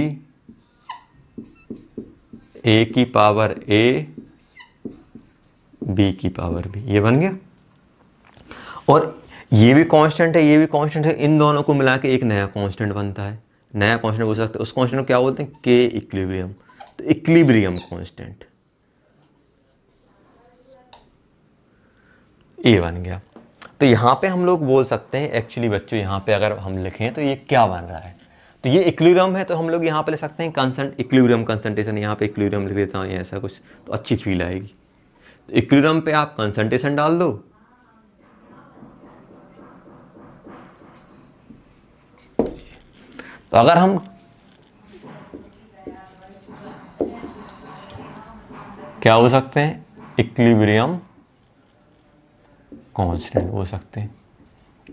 ए की पावर ए बी की पावर बी, ये बन गया। और ये भी कांस्टेंट है, ये भी कांस्टेंट है, इन दोनों को मिला के एक नया कांस्टेंट बनता है, नया कांस्टेंट बोल सकते हैं, उस कांस्टेंट को क्या बोलते हैं, के इक्विलिब्रियम। तो इक्विलिब्रियम कांस्टेंट ये बन गया। तो यहाँ पे हम लोग बोल सकते हैं एक्चुअली बच्चों, यहाँ पे अगर हम लिखें तो ये क्या बन रहा है, तो ये इक्विलिब्रियम है, तो हम लोग यहाँ पे ले सकते हैं कंसंट इक्विलिब्रियम कंसंट्रेशन, यहाँ पे इक्विलिब्रियम लिख देता हूँ ऐसा कुछ, तो अच्छी फील आएगी। तो इक्विलिब्रियम पे आप कंसंट्रेशन डाल दो, तो अगर हम क्या हो सकते हैं, इक्विलिब्रियम कांस्टेंट हो सकते हैं।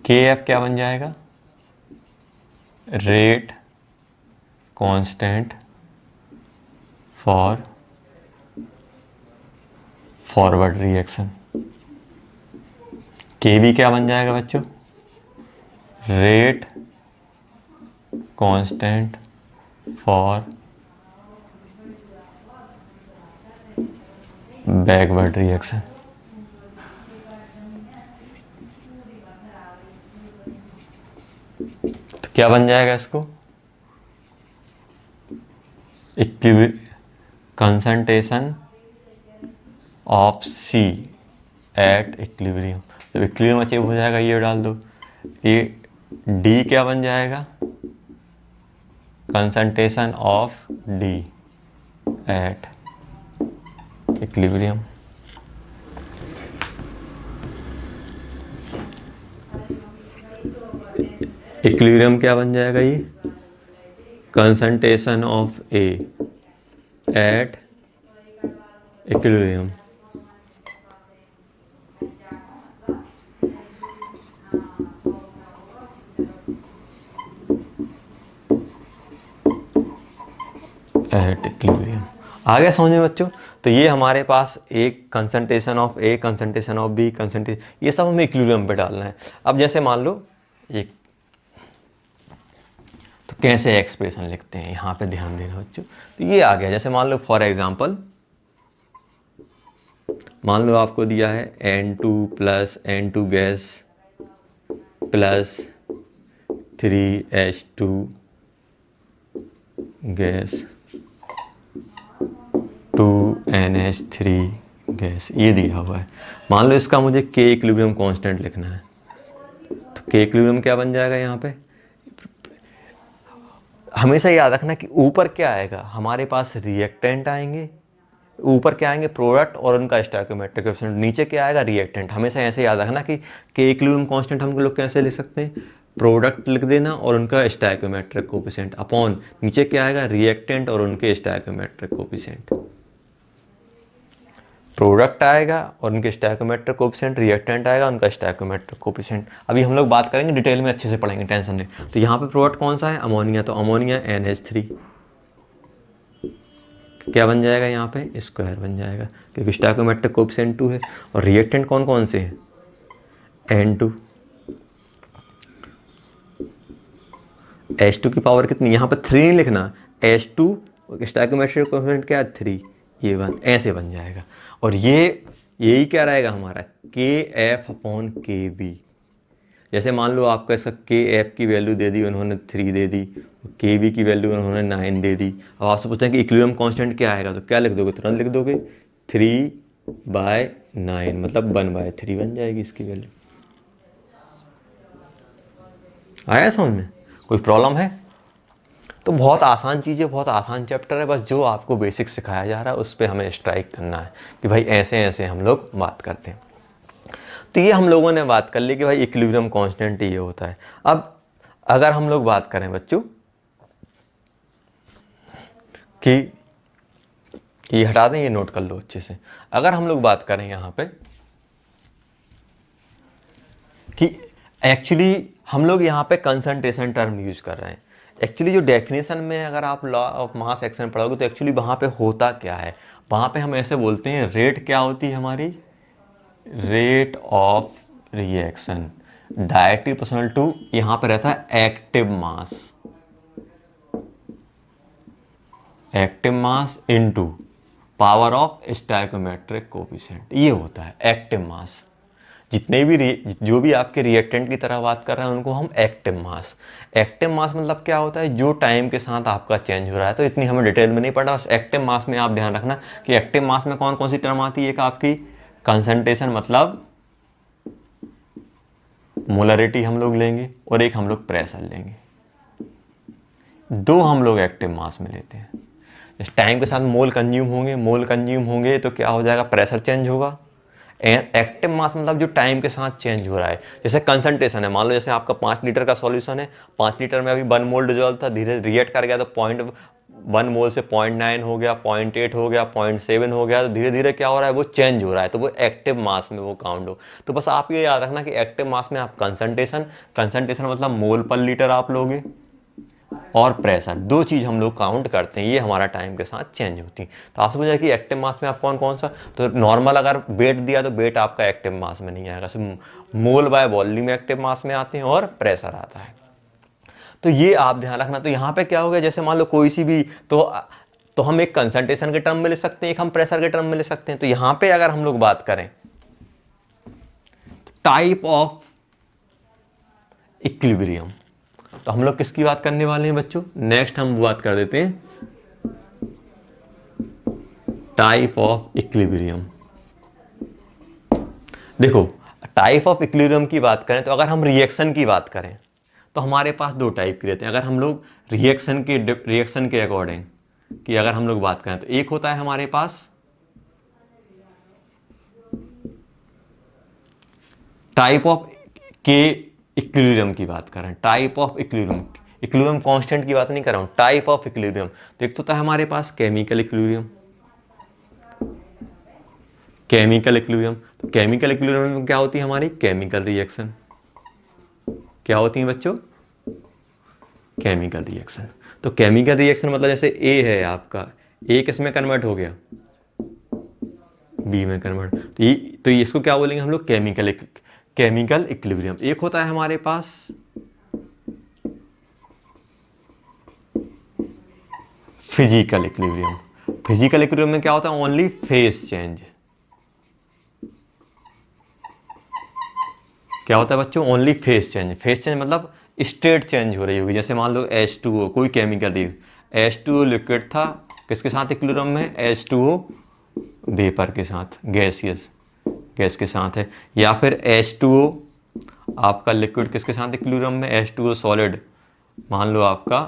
के एफ क्या बन जाएगा, rate constant for forward reaction. K B क्या बन जाएगा बच्चों, rate constant for backward reaction. तो क्या बन जाएगा इसको, concentration of C at equilibrium. जब इक्विलिब्रियम अचीव हो जाएगा ये डाल दो, ये डी क्या बन जाएगा, concentration of D at equilibrium. Equilibrium क्या बन जाएगा, ये concentration of A at equilibrium. At equilibrium आ गया समझ में बच्चों? तो ये हमारे पास एक concentration of A, concentration of B, concentration, ये सब हमें इक्विलिब्रियम पे डालना है। अब जैसे मान लो एक, तो कैसे एक्सप्रेशन लिखते हैं यहाँ पे ध्यान देना बच्चों। तो ये आ गया, जैसे मान लो फॉर एग्जांपल, मान लो आपको दिया है N2 plus N2 gas plus 3H2 gas 2NH3 gas, ये दिया हुआ है। मान लो इसका मुझे K इक्विलिब्रियम कांस्टेंट लिखना है, तो K इक्विलिब्रियम क्या बन जाएगा यहाँ पे? हमेशा याद रखना कि ऊपर क्या आएगा, हमारे पास रिएक्टेंट आएंगे, ऊपर क्या आएंगे प्रोडक्ट और उनका स्टोइकियोमेट्रिक कोएफिशिएंट, नीचे क्या आएगा रिएक्टेंट। हमेशा ऐसे याद रखना कि K इक्विलिब्रियम कांस्टेंट हम लोग कैसे लिख सकते हैं, प्रोडक्ट लिख देना और उनका स्टोइकियोमेट्रिक कोएफिशिएंट अपॉन नीचे क्या आएगा रिएक्टेंट और उनके स्टोइकियोमेट्रिक कोएफिशिएंट। प्रोडक्ट आएगा और उनके स्टोइकियोमेट्रिक कोएफिशिएंट, रिएक्टेंट आएगा उनका स्टोइकियोमेट्रिक कोएफिशिएंट। अभी हम लोग बात करेंगे डिटेल में, अच्छे से पढ़ेंगे, टेंशन नहीं। तो यहाँ पे प्रोडक्ट कौन सा है, अमोनिया, तो अमोनिया NH3 क्या बन जाएगा यहाँ पे, स्क्वायर बन जाएगा, क्योंकि स्टोइकियोमेट्रिक कोएफिशिएंट 2 है। और रिएक्टेंट कौन कौन से हैं, N2, H2 की पावर कितनी, यहाँ पे 3 नहीं लिखना, H2 स्टोइकियोमेट्रिक कोएफिशिएंट क्या है 3, ये 1, ऐसे बन जाएगा। और ये यही क्या रहेगा हमारा KF/KB। जैसे मान लो आपका इसका KF की वैल्यू दे दी उन्होंने 3 दे दी, KB की वैल्यू उन्होंने 9 दे दी। अब आपसे पूछते हैं कि इक्विलिब्रियम कांस्टेंट क्या आएगा, तो क्या लिख दोगे, तुरंत लिख दोगे 3/9, मतलब 1/3 बन जाएगी इसकी वैल्यू। आया समझ में, कोई प्रॉब्लम है? तो बहुत आसान चीज़ है, बहुत आसान चैप्टर है, बस जो आपको बेसिक सिखाया जा रहा है उस पर हमें स्ट्राइक करना है कि भाई ऐसे ऐसे हम लोग बात करते हैं। तो ये हम लोगों ने बात कर ली कि भाई इक्विलिब्रियम कांस्टेंट ये होता है। अब अगर हम लोग बात करें बच्चों कि हटा दें, ये नोट कर लो अच्छे से। अगर हम लोग बात करें यहाँ पे कि एक्चुअली हम लोग यहाँ पे कंसंट्रेशन टर्म यूज कर रहे हैं। एक्चुअली जो डेफिनेशन में अगर आप लॉ ऑफ मास एक्शन पढ़ोगे तो एक्चुअली वहाँ पे होता क्या है, वहाँ पे हम ऐसे बोलते हैं रेट क्या होती है हमारी, rate of reaction directly proportional to, यहाँ पे रहता है active mass into power of stoichiometric coefficient, ये होता है एक्टिव मास। जितने भी जो भी आपके रिएक्टेंट की तरह बात कर रहे हैं उनको हम एक्टिव मास मतलब क्या होता है, जो टाइम के साथ आपका चेंज हो रहा है। तो इतनी हमें डिटेल में नहीं पढ़ना, बस एक्टिव मास में आप ध्यान रखना कि एक्टिव मास में कौन कौन सी टर्म आती है। एक आपकी कंसंट्रेशन मतलब मोलरिटी हम लोग लेंगे, और एक हम लोग प्रेशर लेंगे, दो हम लोग एक्टिव मास में लेते हैं। इस टाइम के साथ मोल कंज्यूम होंगे तो क्या हो जाएगा, प्रेशर चेंज होगा। एक्टिव मास मतलब जो टाइम के साथ चेंज हो रहा है। जैसे कंसंट्रेशन है, मान लो जैसे आपका 5 लीटर का सॉल्यूशन है, 5 लीटर में अभी 1 मोल डिजॉल्व था, धीरे रिएक्ट कर गया तो 0.1 मोल से 0.9 हो गया, 0.8 हो गया, 0.7 हो गया, तो धीरे धीरे क्या हो रहा है, वो चेंज हो रहा है, तो वो एक्टिव मास में वो काउंट हो। तो बस आप ये याद रखना कि एक्टिव मास में आप कंसंट्रेशन मतलब मोल पर लीटर आप लोगे, और प्रेशर, दो चीज़ हम लोग काउंट करते हैं, ये हमारा टाइम के साथ चेंज होती है। तो आप समझ जाए कि एक्टिव मास में आप कौन कौन सा, तो नॉर्मल अगर वेट दिया तो वेट आपका एक्टिव मास में नहीं आएगा, सिर्फ मोल बाय वॉल्यूम एक्टिव मास में आते हैं और प्रेशर आता है। तो ये आप ध्यान रखना। तो यहाँ पे क्या हो गया, जैसे मान लो कोई सी भी तो हम एक कंसंट्रेशन के टर्म में ले सकते हैं, एक हम प्रेशर के टर्म में ले सकते हैं। तो यहाँ पे अगर हम लोग बात करें टाइप ऑफ इक्विलिब्रियम, तो हम लोग किसकी बात करने वाले हैं बच्चों, नेक्स्ट हम बात कर देते हैं टाइप ऑफ इक्विलिब्रियम। देखो टाइप ऑफ इक्विलिब्रियम की बात करें तो अगर हम रिएक्शन की बात करें तो हमारे पास दो टाइप के रहते हैं। अगर हम लोग रिएक्शन के अकॉर्डिंग कि अगर हम लोग बात करें तो एक होता है हमारे पास टाइप ऑफ के इक्विलिब्रियम की बात करें, टाइप ऑफ इक्विलिब्रियम कांस्टेंट की बात नहीं कर रहा हूं, टाइप ऑफ इक्विलिब्रियम। तो एक तो था हमारे पास केमिकल इक्विलिब्रियम। तो केमिकल इक्विलिब्रियम में क्या होती है हमारी केमिकल रिएक्शन, क्या होती है बच्चों, केमिकल रिएक्शन। तो केमिकल रिएक्शन मतलब जैसे ए है आपका ए किस में कन्वर्ट हो गया, बी में कन्वर्ट। तो ये इसको क्या बोलेंगे हम लोग, केमिकल इक्विलिब्रियम। एक होता है हमारे पास फिजिकल इक्विलिब्रियम। फिजिकल इक्विलिब्रियम में क्या होता है, ओनली फेज चेंज। क्या होता है बच्चों, only phase change. Phase change मतलब स्टेट चेंज हो रही होगी। जैसे मान लो H2O, कोई केमिकल दी, H2O लिक्विड था, किसके साथ इक्विलिब्रियम में, H2O वेपर के साथ, गैस के साथ है। या फिर H2O आपका लिक्विड किसके साथ इक्विलिब्रियम में, H2O सॉलिड, मान लो आपका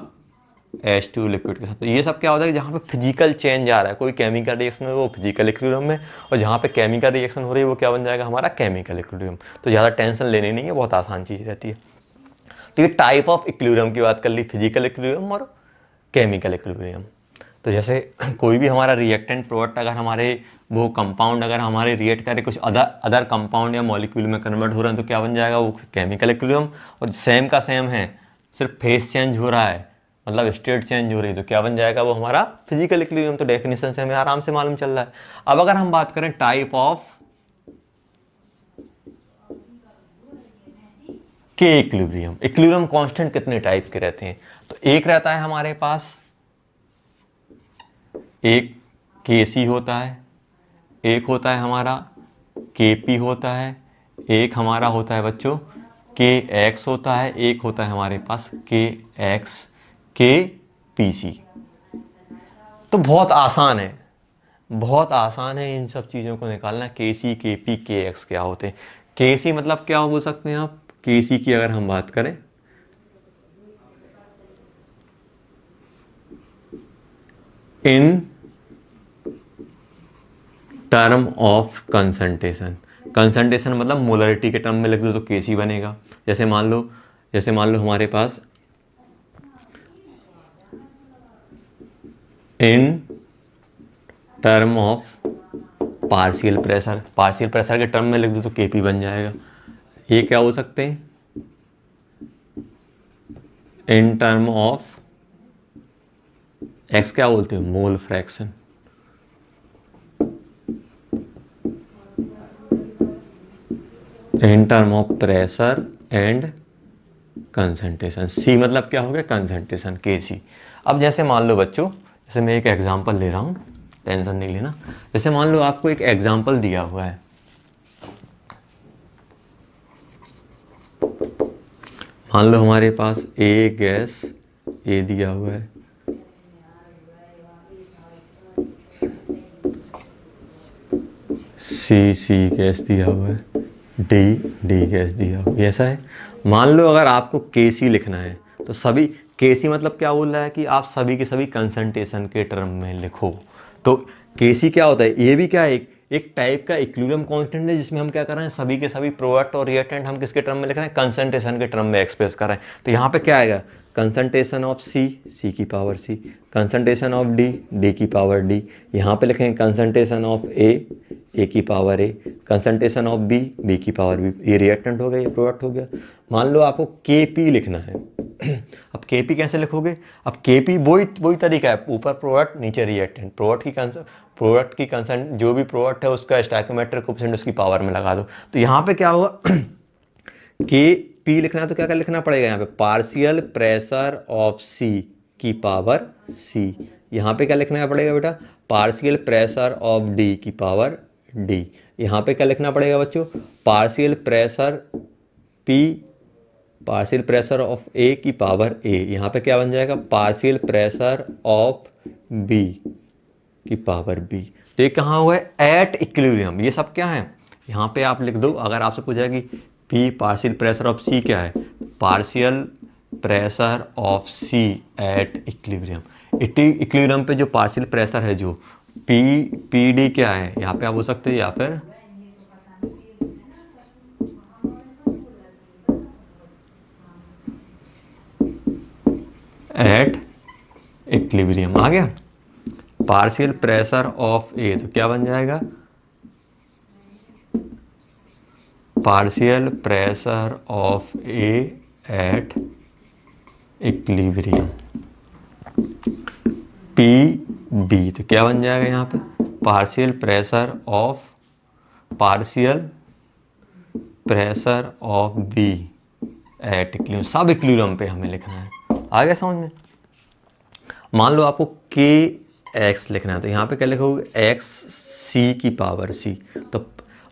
H2O लिक्विड के साथ। तो ये सब क्या होता है कि जहाँ पे फिजिकल चेंज आ रहा है, कोई केमिकल रिएक्शन है वो फिजिकल इक्विलिब्रियम में, और जहाँ पे केमिकल रिएक्शन हो रही है वो क्या बन जाएगा हमारा, केमिकल इक्विलिब्रियम। तो ज़्यादा टेंशन लेनी नहीं है, बहुत आसान चीज़ रहती है। तो ये टाइप ऑफ इक्विलिब्रियम की बात कर ली, फिजिकल इक्विलिब्रियम और केमिकल इक्विलिब्रियम। तो जैसे कोई भी हमारा रिएक्टेंट प्रोडक्ट अगर हमारे वो कंपाउंड अगर हमारे रिएक्ट करे कुछ अदर कंपाउंड या मॉलिक्यूल में कन्वर्ट हो रहे हैं तो क्या बन जाएगा, वो केमिकल इक्विलिब्रियम। और सेम का सेम है, सिर्फ फेस चेंज हो रहा है, मतलब स्टेट चेंज हो रही है, तो क्या बन जाएगा वो हमारा फिजिकल इक्विलिब्रियम। तो डेफिनेशन से हमें आराम से मालूम चल रहा है। अब अगर हम बात करें टाइप ऑफ के इक्विलिब्रियम, इक्विलिब्रियम कांस्टेंट कितने टाइप के रहते हैं, तो एक रहता है हमारे पास, एक Kc होता है, एक होता है हमारा Kp होता है, एक हमारा होता है बच्चों Kx होता है, एक होता है हमारे पास Kx Kpc। तो बहुत आसान है, बहुत आसान है इन सब चीज़ों को निकालना। Kc Kp Kx क्या होते हैं। Kc मतलब क्या बोल सकते हैं आप, Kc की अगर हम बात करें, इन टर्म ऑफ कंसंट्रेशन। कंसंट्रेशन मतलब मोलरिटी के टर्म में लिख दो तो Kc बनेगा। जैसे मान लो हमारे पास in term of partial pressure, partial pressure के टर्म में लिख दो तो Kp बन जाएगा। ये क्या हो सकते हैं, इन टर्म ऑफ x क्या बोलते हैं, mole fraction. In term of pressure and concentration. C मतलब क्या हो गया, कंसंट्रेशन, Kc। अब जैसे मान लो बच्चों, जैसे मैं एक एग्जांपल ले रहा हूँ, टेंशन नहीं लेना। जैसे मान लो आपको एक एग्जांपल दिया हुआ है, मान लो हमारे पास A गैस A दिया हुआ है, C गैस दिया हुआ है, D गैस दिया हुआ है, ऐसा है। मान लो अगर आपको Kc लिखना है तो सभी, Kc मतलब क्या बोल रहा है कि आप सभी के सभी कंसंट्रेशन के टर्म में लिखो। तो Kc क्या होता है, ये भी क्या है, एक टाइप का इक्विलिब्रियम कांस्टेंट है जिसमें हम क्या कर रहे हैं, सभी के सभी प्रोडक्ट और रिएक्टेंट हम किसके टर्म में लिख रहे हैं, कंसंट्रेशन के टर्म में एक्सप्रेस कर रहे हैं। तो यहाँ पे क्या आएगा, कंसंट्रेशन ऑफ C की power C, concentration of D की पावर D। यहाँ पे लिखेंगे कंसंट्रेशन ऑफ A की power A, concentration of B की पावर B। ये रिएक्टेंट हो गया, ये प्रोडक्ट हो गया। मान लो आपको Kp लिखना है अब Kp कैसे लिखोगे, अब Kp वही तरीका है, ऊपर प्रोडक्ट नीचे रिएक्टेंट। प्रोडक्ट की कंसंट जो भी प्रोडक्ट है उसका स्टोइकियोमेट्रिक कोएफिशिएंट उसकी पावर में लगा दो। तो यहाँ पे क्या होगा Kp लिखना है तो क्या लिखना पड़ेगा, यहाँ पे पार्शियल प्रेशर ऑफ C की पावर C। यहाँ पे क्या लिखना पड़ेगा बेटा, पार्शियल प्रेशर ऑफ D की पावर D। यहाँ पे क्या लिखना पड़ेगा बच्चों, पार्शियल प्रेशर ऑफ A की पावर A। यहाँ पे क्या बन जाएगा, पार्शियल प्रेशर ऑफ B की पावर B। तो ये कहाँ हुआ है, एट इक्विलिब्रियम। ये सब क्या है, यहाँ पे आप लिख दो। अगर आपसे पूछा कि P partial pressure of C क्या है, partial pressure of C eight equilibrium. Equilibrium पे जो पार्शियल प्रेशर है जो PD क्या है, यहाँ पे आप हो सकते हैं, या फिर एट इक्विलिब्रियम आ गया। पार्शियल प्रेशर ऑफ A तो क्या बन जाएगा, partial pressure of A at equilibrium. P B. तो क्या बन जाएगा यहाँ पे, partial pressure of B at equilibrium. सब इक्विलिब्रियम पे हमें लिखना है। आ गया समझ में। मान लो आपको के एक्स लिखना है, तो यहाँ पे क्या लिखोगे, एक्स सी की पावर सी। तो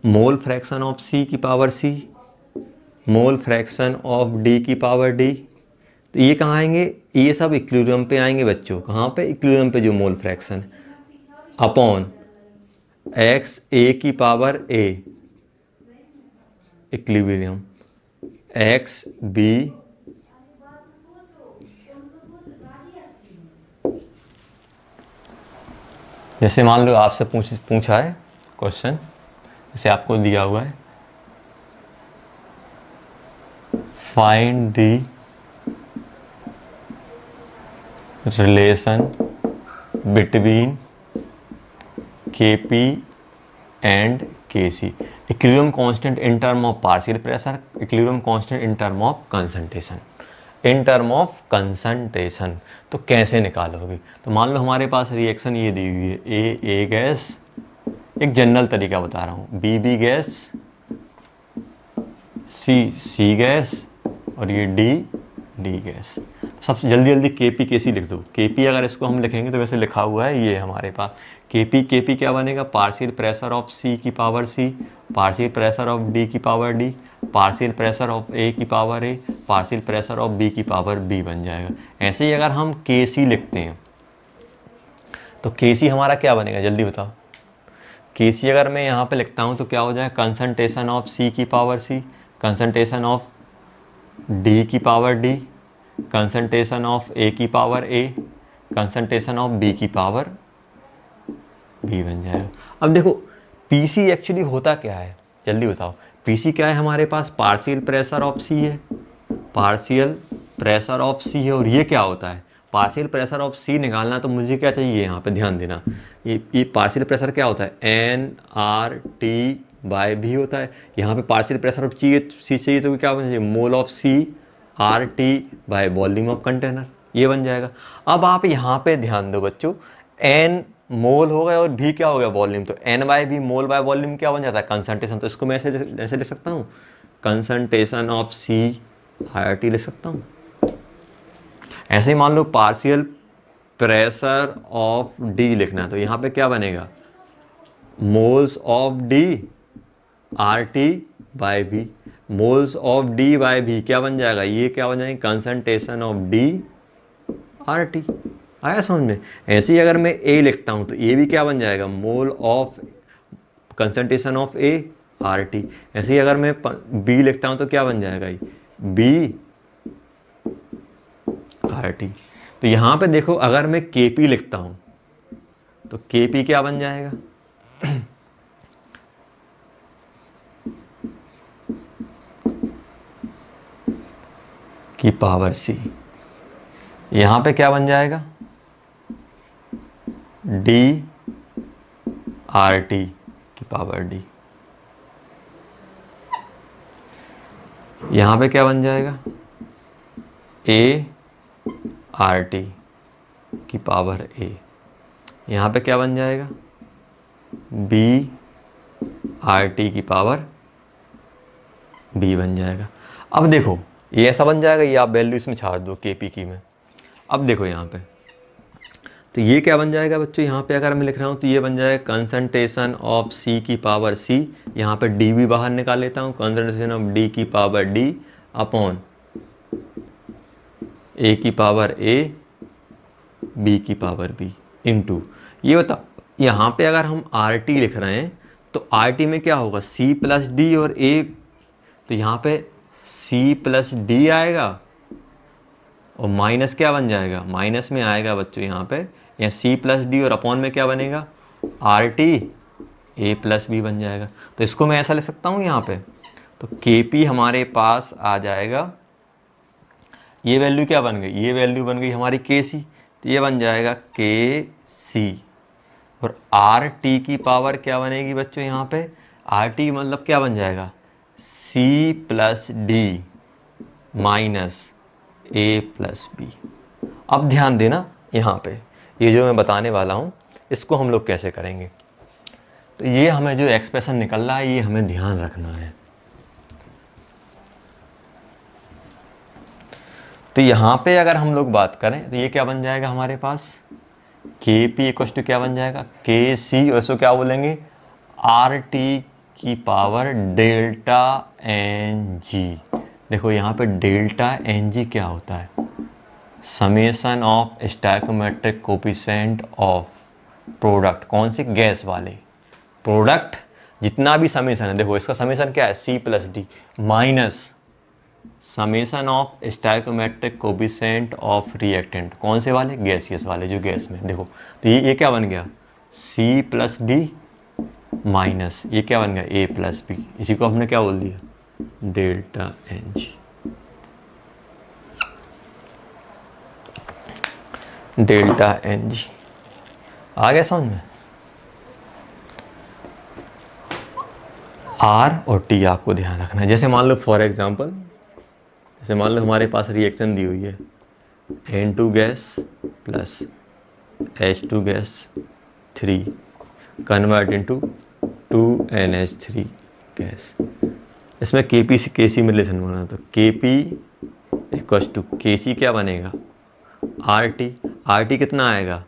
मोल फ्रैक्शन ऑफ सी की power C, mole fraction of D की पावर डी। तो ये कहाँ आएंगे, ये सब इक्विलिब्रियम पे आएंगे बच्चों। कहाँ पे, इक्विलिब्रियम पे जो मोल फ्रैक्शन, अपॉन एक्स ए की पावर ए इक्विलिब्रियम, एक्स बी जैसे मान लो आपसे पूछा है क्वेश्चन, जैसे आपको दिया हुआ है, find the relation between Kp and Kc, equilibrium constant in term of partial pressure, equilibrium constant in term of concentration, in term of concentration. तो कैसे निकालोगे, तो मान लो हमारे पास रिएक्शन ये दी हुई है, ए गैस, एक जनरल तरीका बता रहा हूँ, बी गैस, सी गैस, और ये डी गैस। सबसे जल्दी Kp लिख दो। Kp अगर इसको हम लिखेंगे तो वैसे लिखा हुआ है ये हमारे पास, Kp क्या बनेगा, पार्शियल प्रेशर ऑफ C की power C, partial pressure of D की power D, partial pressure of A की power A, partial pressure of B की पावर B बन जाएगा। ऐसे ही अगर हम Kc लिखते हैं तो Kc हमारा क्या बनेगा, जल्दी बताओ। Kc अगर मैं यहाँ पे लिखता हूँ तो क्या हो जाएगा, कंसंट्रेशन ऑफ C की power C, concentration of D की power D, concentration of A की power A, concentration of B की पावर B बन जाएगा। अब देखो Pc एक्चुअली होता क्या है, जल्दी बताओ। Pc क्या है हमारे पास, पार्शियल प्रेशर ऑफ C है, पार्शियल प्रेशर ऑफ C है। और ये क्या होता है, पार्शियल प्रेशर ऑफ C निकालना, तो मुझे क्या चाहिए, यहाँ पे ध्यान देना, ये पार्शियल प्रेशर क्या होता है, NRT/V होता है। यहाँ पे पार्शियल प्रेशर ऑफ C चाहिए तो क्या बन जाएगा, mole of C RT volume of container, ये बन जाएगा। अब आप यहाँ पे ध्यान दो बच्चों, N मोल हो गया और V क्या हो गया, वॉल्यूम। तो N/V मोल बाय वॉल्यूम क्या बन जाता है, कंसंट्रेशन। तो इसको मैं ऐसे लिख सकता हूँ, कंसंट्रेशन ऑफ C RT लिख सकता हूँ। ऐसे ही मान लो पार्शियल प्रेशर ऑफ D लिखना है, तो यहाँ पे क्या बनेगा, moles of D RT/V, moles of D/V क्या बन जाएगा, ये क्या बन जाएगा, कंसंट्रेशन ऑफ D RT। आया समझ में। ऐसे ही अगर मैं A लिखता हूँ तो ये भी क्या बन जाएगा, mole of concentration of A RT। ऐसे ही अगर मैं B लिखता हूँ तो क्या बन जाएगा, ये B RT। तो यहाँ पे देखो अगर मैं Kp लिखता हूँ तो Kp क्या बन जाएगा, की पावर C। यहाँ पे क्या बन जाएगा, D RT की पावर D। यहाँ पे क्या बन जाएगा, A RT की पावर A। यहाँ पे क्या बन जाएगा, B RT की पावर B बन जाएगा। अब देखो ये ऐसा बन जाएगा, ये आप वैल्यू इसमें छाड़ दो Kp की में। अब देखो यहाँ पे तो ये क्या बन जाएगा बच्चों, यहाँ पे अगर मैं लिख रहा हूँ तो ये बन जाएगा कंसंट्रेशन ऑफ C की पावर C, यहाँ पे D भी बाहर निकाल लेता हूँ, कंसंट्रेशन ऑफ D की पावर D अपॉन A की पावर A B की पावर B इनटू, ये बता यहाँ पे अगर हम RT लिख रहे हैं तो RT में क्या होगा, C प्लस D और A, तो यहाँ पे C प्लस D आएगा और माइनस क्या बन जाएगा, माइनस में आएगा बच्चों यहाँ पे, या C प्लस D और अपॉन में क्या बनेगा, RT A प्लस B बन जाएगा। तो इसको मैं ऐसा लिख सकता हूँ यहाँ पे, तो Kp हमारे पास आ जाएगा, ये वैल्यू क्या बन गई, ये वैल्यू बन गई हमारी Kc, तो ये बन जाएगा Kc। और RT की पावर क्या बनेगी बच्चों यहाँ पे, RT मतलब क्या बन जाएगा, C plus D minus A plus B। अब ध्यान देना यहाँ पे, ये जो मैं बताने वाला हूँ इसको हम लोग कैसे करेंगे। तो ये हमें जो एक्सप्रेशन निकल रहा है ये हमें ध्यान रखना है। तो यहाँ पे अगर हम लोग बात करें तो ये क्या बन जाएगा हमारे पास, के पी इक्वल टू क्या बन जाएगा, के सी, उसको क्या बोलेंगे, आर टी की पावर डेल्टा एन जी। देखो यहाँ पे डेल्टा एन जी क्या होता है, summation of stoichiometric coefficient of product, कौन से, गैस वाले प्रोडक्ट जितना भी समेशन है। देखो इसका समेशन क्या है, C plus D minus summation of stoichiometric coefficient of reactant, कौन से वाले, गैसियस वाले, जो गैस में। देखो तो ये क्या बन गया, सी प्लस डी माइनस ये क्या बन गया, ए प्लस बी। इसी को हमने क्या बोल दिया, delta N G. Delta N G आ गया समझ में। आर और टी आपको ध्यान रखना है। जैसे मान लो फॉर एग्जांपल, जैसे मान लो हमारे पास रिएक्शन दी हुई है N2 gas plus H2 gas 3 convert into 2NH3 gas. इसमें Kp से Kc में रिलेशन बना, तो Kp इक्वल टू Kc क्या बनेगा, RT। RT कितना आएगा,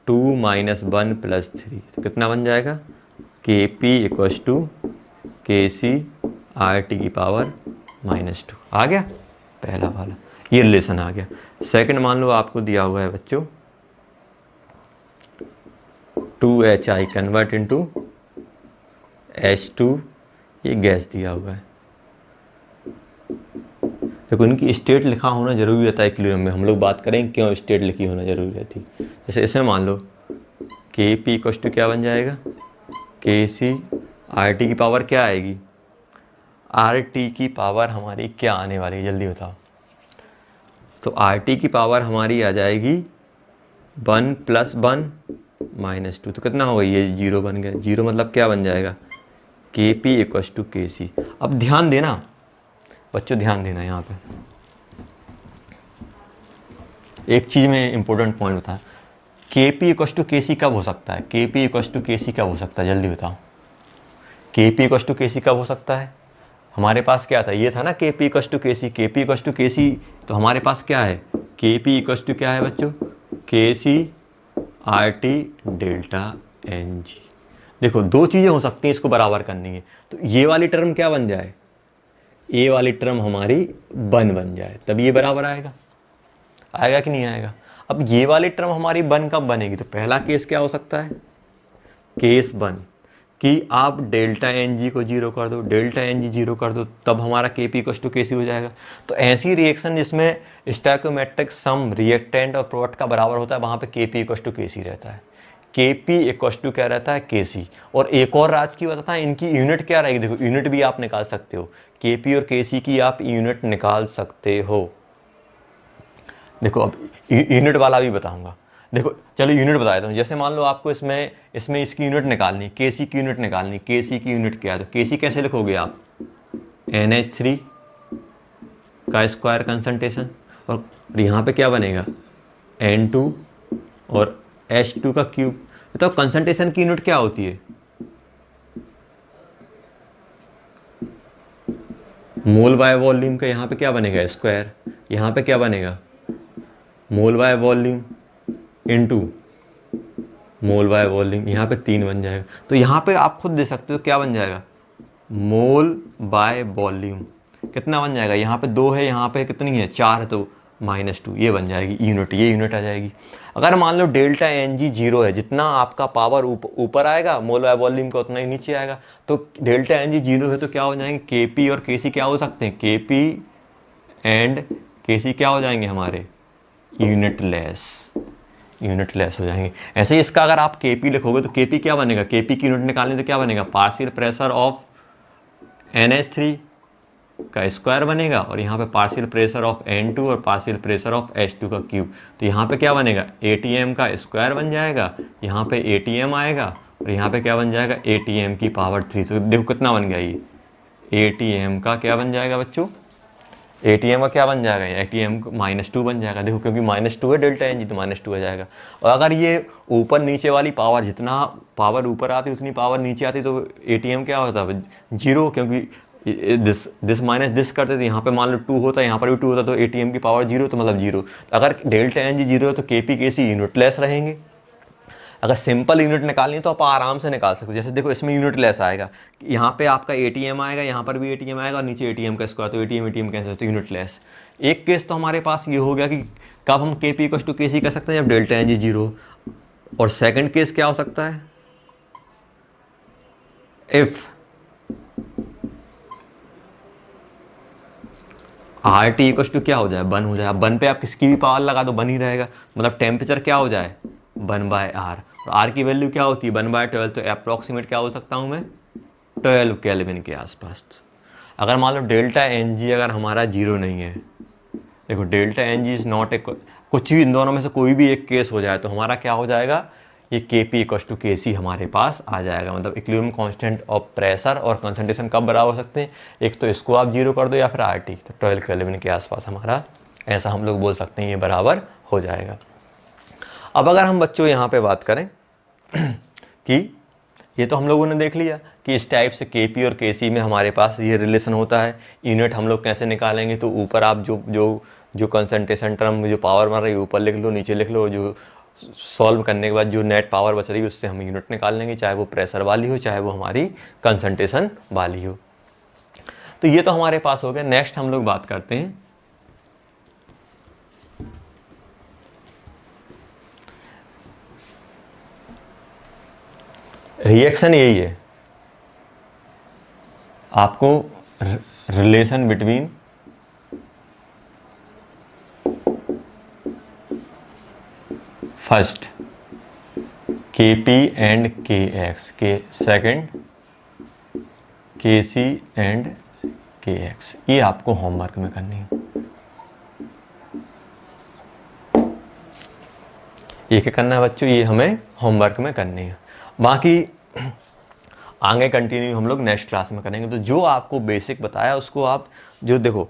2 - 1 + 3, तो कितना बन जाएगा, Kp equal to Kc RT की पावर -2। आ गया पहला वाला, ये रिलेशन आ गया। सेकंड मान लो आपको दिया हुआ है बच्चों 2HI कन्वर्ट इनटू H2, ये गैस दिया हुआ है। देखो इनकी स्टेट लिखा होना जरूरी रहता है इक्विलिब्रियम में। हम लोग बात करें क्यों स्टेट लिखी होना जरूरी रहती। जैसे इसमें मान लो Kp इक्वल टू क्या बन जाएगा, Kc RT की पावर क्या आएगी, RT की पावर हमारी क्या आने वाली है, जल्दी बताओ। तो RT की पावर हमारी आ जाएगी 1 + 1 -2, तो कितना होगा, ये 0 बन गया। 0 मतलब क्या बन जाएगा, Kp इक्वल टू Kc। अब ध्यान देना बच्चों, ध्यान देना यहाँ पे एक चीज़ में इंपॉर्टेंट पॉइंट बता, Kp इक्वल टू Kc कब हो सकता है, Kp इक्वल टू Kc कब हो सकता है, जल्दी बताओ। Kp इक्वल टू Kc कब हो सकता है, हमारे पास क्या था, ये था ना Kp equal to Kc। Kp equal to Kc, तो हमारे पास क्या है, Kp इक्वल टू क्या है बच्चों, Kc RT delta N G. देखो दो चीज़ें हो सकती हैं इसको बराबर करनी है, तो ये वाली टर्म क्या बन जाए, ये वाली टर्म हमारी 1 बन जाए, तब ये बराबर आएगा, आएगा कि नहीं आएगा। अब ये वाली टर्म हमारी 1 कब बनेगी, तो पहला केस क्या हो सकता है, केस 1 कि आप डेल्टा एन जी को 0 कर दो, डेल्टा एन जी 0 कर दो, तब हमारा Kp इक्वल टू Kc हो जाएगा। तो ऐसी रिएक्शन जिसमें स्टोइकोमेट्रिक सम रिएक्टेंट और प्रोडक्ट का बराबर होता है, वहाँ पे Kp इक्वल टू Kc रहता है। Kp इक्वल टू क्या रहता है, Kc। और एक और राज की बताता है, इनकी यूनिट क्या रहेगी। देखो यूनिट भी आप निकाल सकते हो, Kp और Kc की आप यूनिट निकाल सकते हो। देखो अब यूनिट वाला भी बताऊंगा। देखो चलो यूनिट बता देता हूँ। जैसे मान लो आपको इसमें इसकी यूनिट निकालनी, Kc की यूनिट निकालनी। Kc की यूनिट क्या है, तो Kc कैसे लिखोगे आप, NH3 का स्क्वायर कंसंट्रेशन, और यहाँ पे क्या बनेगा, N2 और H2 का क्यूब। तो कंसंट्रेशन की यूनिट क्या होती है, मोल बाय वॉल्यूम का। यहाँ पे क्या बनेगा, स्क्वायर। यहाँ पे क्या बनेगा, mole by volume into mole by volume. यहाँ पे 3 बन जाएगा। तो यहाँ पे आप खुद दे सकते हो क्या बन जाएगा, मोल बाय वॉल्यूम कितना बन जाएगा, यहाँ पे 2 है, यहाँ पे कितनी है, 4 है, तो -2 ये बन जाएगी यूनिट, ये यूनिट आ जाएगी। अगर मान लो डेल्टा एन जी 0 है, जितना आपका पावर ऊपर आएगा मोल बाय वॉल्यूम का उतना ही नीचे आएगा। तो डेल्टा एन जी 0 है तो क्या हो जाएंगे, Kp और Kc क्या हो सकते हैं, Kp एंड Kc क्या हो जाएंगे हमारे, यूनिटलेस हो जाएंगे। ऐसे ही इसका अगर आप Kp लिखोगे तो Kp क्या बनेगा, Kp की यूनिट निकालने तो क्या बनेगा, पार्शियल प्रेशर ऑफ NH3 का स्क्वायर बनेगा, और यहाँ पे पार्शियल प्रेशर ऑफ N2 और पार्शियल प्रेशर ऑफ H2 का क्यूब। तो यहाँ पे क्या बनेगा, ATM का स्क्वायर बन जाएगा, यहाँ पे ATM आएगा, और यहाँ पे क्या बन जाएगा, ATM की पावर 3। तो देखो कितना बन गया, ये ATM का क्या बन जाएगा बच्चों, ATM का क्या बन जाएगा, ATM -2 बन जाएगा। देखो क्योंकि -2 है डेल्टा एन जी, तो -2 आ जाएगा। और अगर ये ऊपर नीचे वाली पावर, जितना पावर ऊपर आती उतनी पावर नीचे आती, तो ATM क्या होता है, 0, क्योंकि दिस माइनस दिस करते, तो यहाँ पे मान लो 2 होता, यहाँ पर भी 2 होता, तो ATM की पावर 0, तो मतलब 0। अगर डेल्टा एन जी 0 है तो KP KC यूनिटलेस रहेंगे। अगर सिंपल यूनिट निकालनी तो आप आराम से निकाल सकते हो। जैसे देखो इसमें यूनिट लेस आएगा, यहाँ पे आपका ATM आएगा, यहाँ पर भी ATM आएगा, और नीचे ATM का स्क्वायर, तो ATM कैंसिल, तो यूनिट लेस। एक केस तो हमारे पास ये हो गया कि कब हम KP = KC कर सकते हैं, जब डेल्टा एन जी 0। और सेकंड केस क्या हो सकता है, इफ RT = क्या हो जाए, 1 हो जाए। 1 पे आप किसकी भी पावर लगा दो 1 ही रहेगा, मतलब टेम्परेचर क्या हो जाए, 1/R। और R की वैल्यू क्या होती है, 1/12, तो अप्रॉक्सीमेट क्या हो सकता हूँ मैं, 12 केल्विन के आसपास। अगर मान लो डेल्टा एन जी अगर हमारा 0 नहीं है, देखो delta N G is not a, कुछ भी इन दोनों में से कोई भी एक केस हो जाए तो हमारा क्या हो जाएगा, ये KP = KC हमारे पास आ जाएगा। मतलब इक्विलिब्रियम कांस्टेंट ऑफ प्रेशर और कंसंट्रेशन कब बराबर हो सकते हैं, एक तो इसको आप 0 कर दो या फिर RT, तो 12 केल्विन के आसपास हमारा, ऐसा हम लोग बोल सकते हैं ये बराबर हो जाएगा। अब अगर हम बच्चों यहाँ पे बात करें कि ये तो हम लोगों ने देख लिया कि इस टाइप से KP और KC में हमारे पास ये रिलेशन होता है। यूनिट हम लोग कैसे निकालेंगे, तो ऊपर आप जो कंसंट्रेशन टर्म, जो पावर बन रही है ऊपर लिख लो, नीचे लिख लो, जो सॉल्व करने के बाद जो नेट पावर बच रही है उससे हम यूनिट निकाल लेंगे, चाहे वो प्रेशर वाली हो, चाहे वो हमारी कंसंट्रेशन वाली हो। तो ये तो हमारे पास हो गया। नेक्स्ट हम लोग बात करते हैं रिएक्शन। यही है आपको relation between first KP and KX के, सेकंड KC एंड KX, ये आपको होमवर्क में करनी है। ये क्या करना है बच्चों, ये हमें होमवर्क में करनी है। बाकी आगे कंटिन्यू हम लोग नेक्स्ट क्लास में करेंगे। तो जो आपको बेसिक बताया उसको आप, जो देखो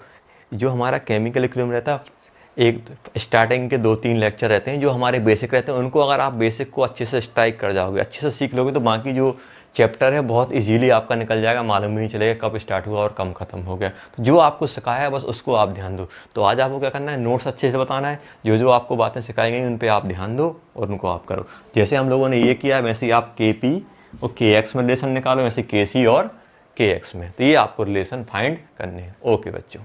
जो हमारा केमिकल इक्विलिब्रियम रहता है, एक स्टार्टिंग के 2-3 लेक्चर रहते हैं जो हमारे बेसिक रहते हैं, उनको अगर आप बेसिक को अच्छे से स्ट्राइक कर जाओगे, अच्छे से सीख लोगे, तो बाकी जो चैप्टर है बहुत इजीली आपका निकल जाएगा, मालूम भी नहीं चलेगा कब स्टार्ट हुआ और कब खत्म हो गया। तो जो आपको सिखाया है बस उसको आप ध्यान दो। तो आज आपको क्या करना है, नोट्स अच्छे से बताना है, जो जो आपको बातें सिखाई गई उन पर आप ध्यान दो और उनको आप करो। जैसे हम लोगों ने ये किया वैसे ही आप KP और KX में रिलेशन निकालो, वैसे KC और KX में, तो ये आपको रिलेशन फाइंड करने हैं। ओके बच्चों।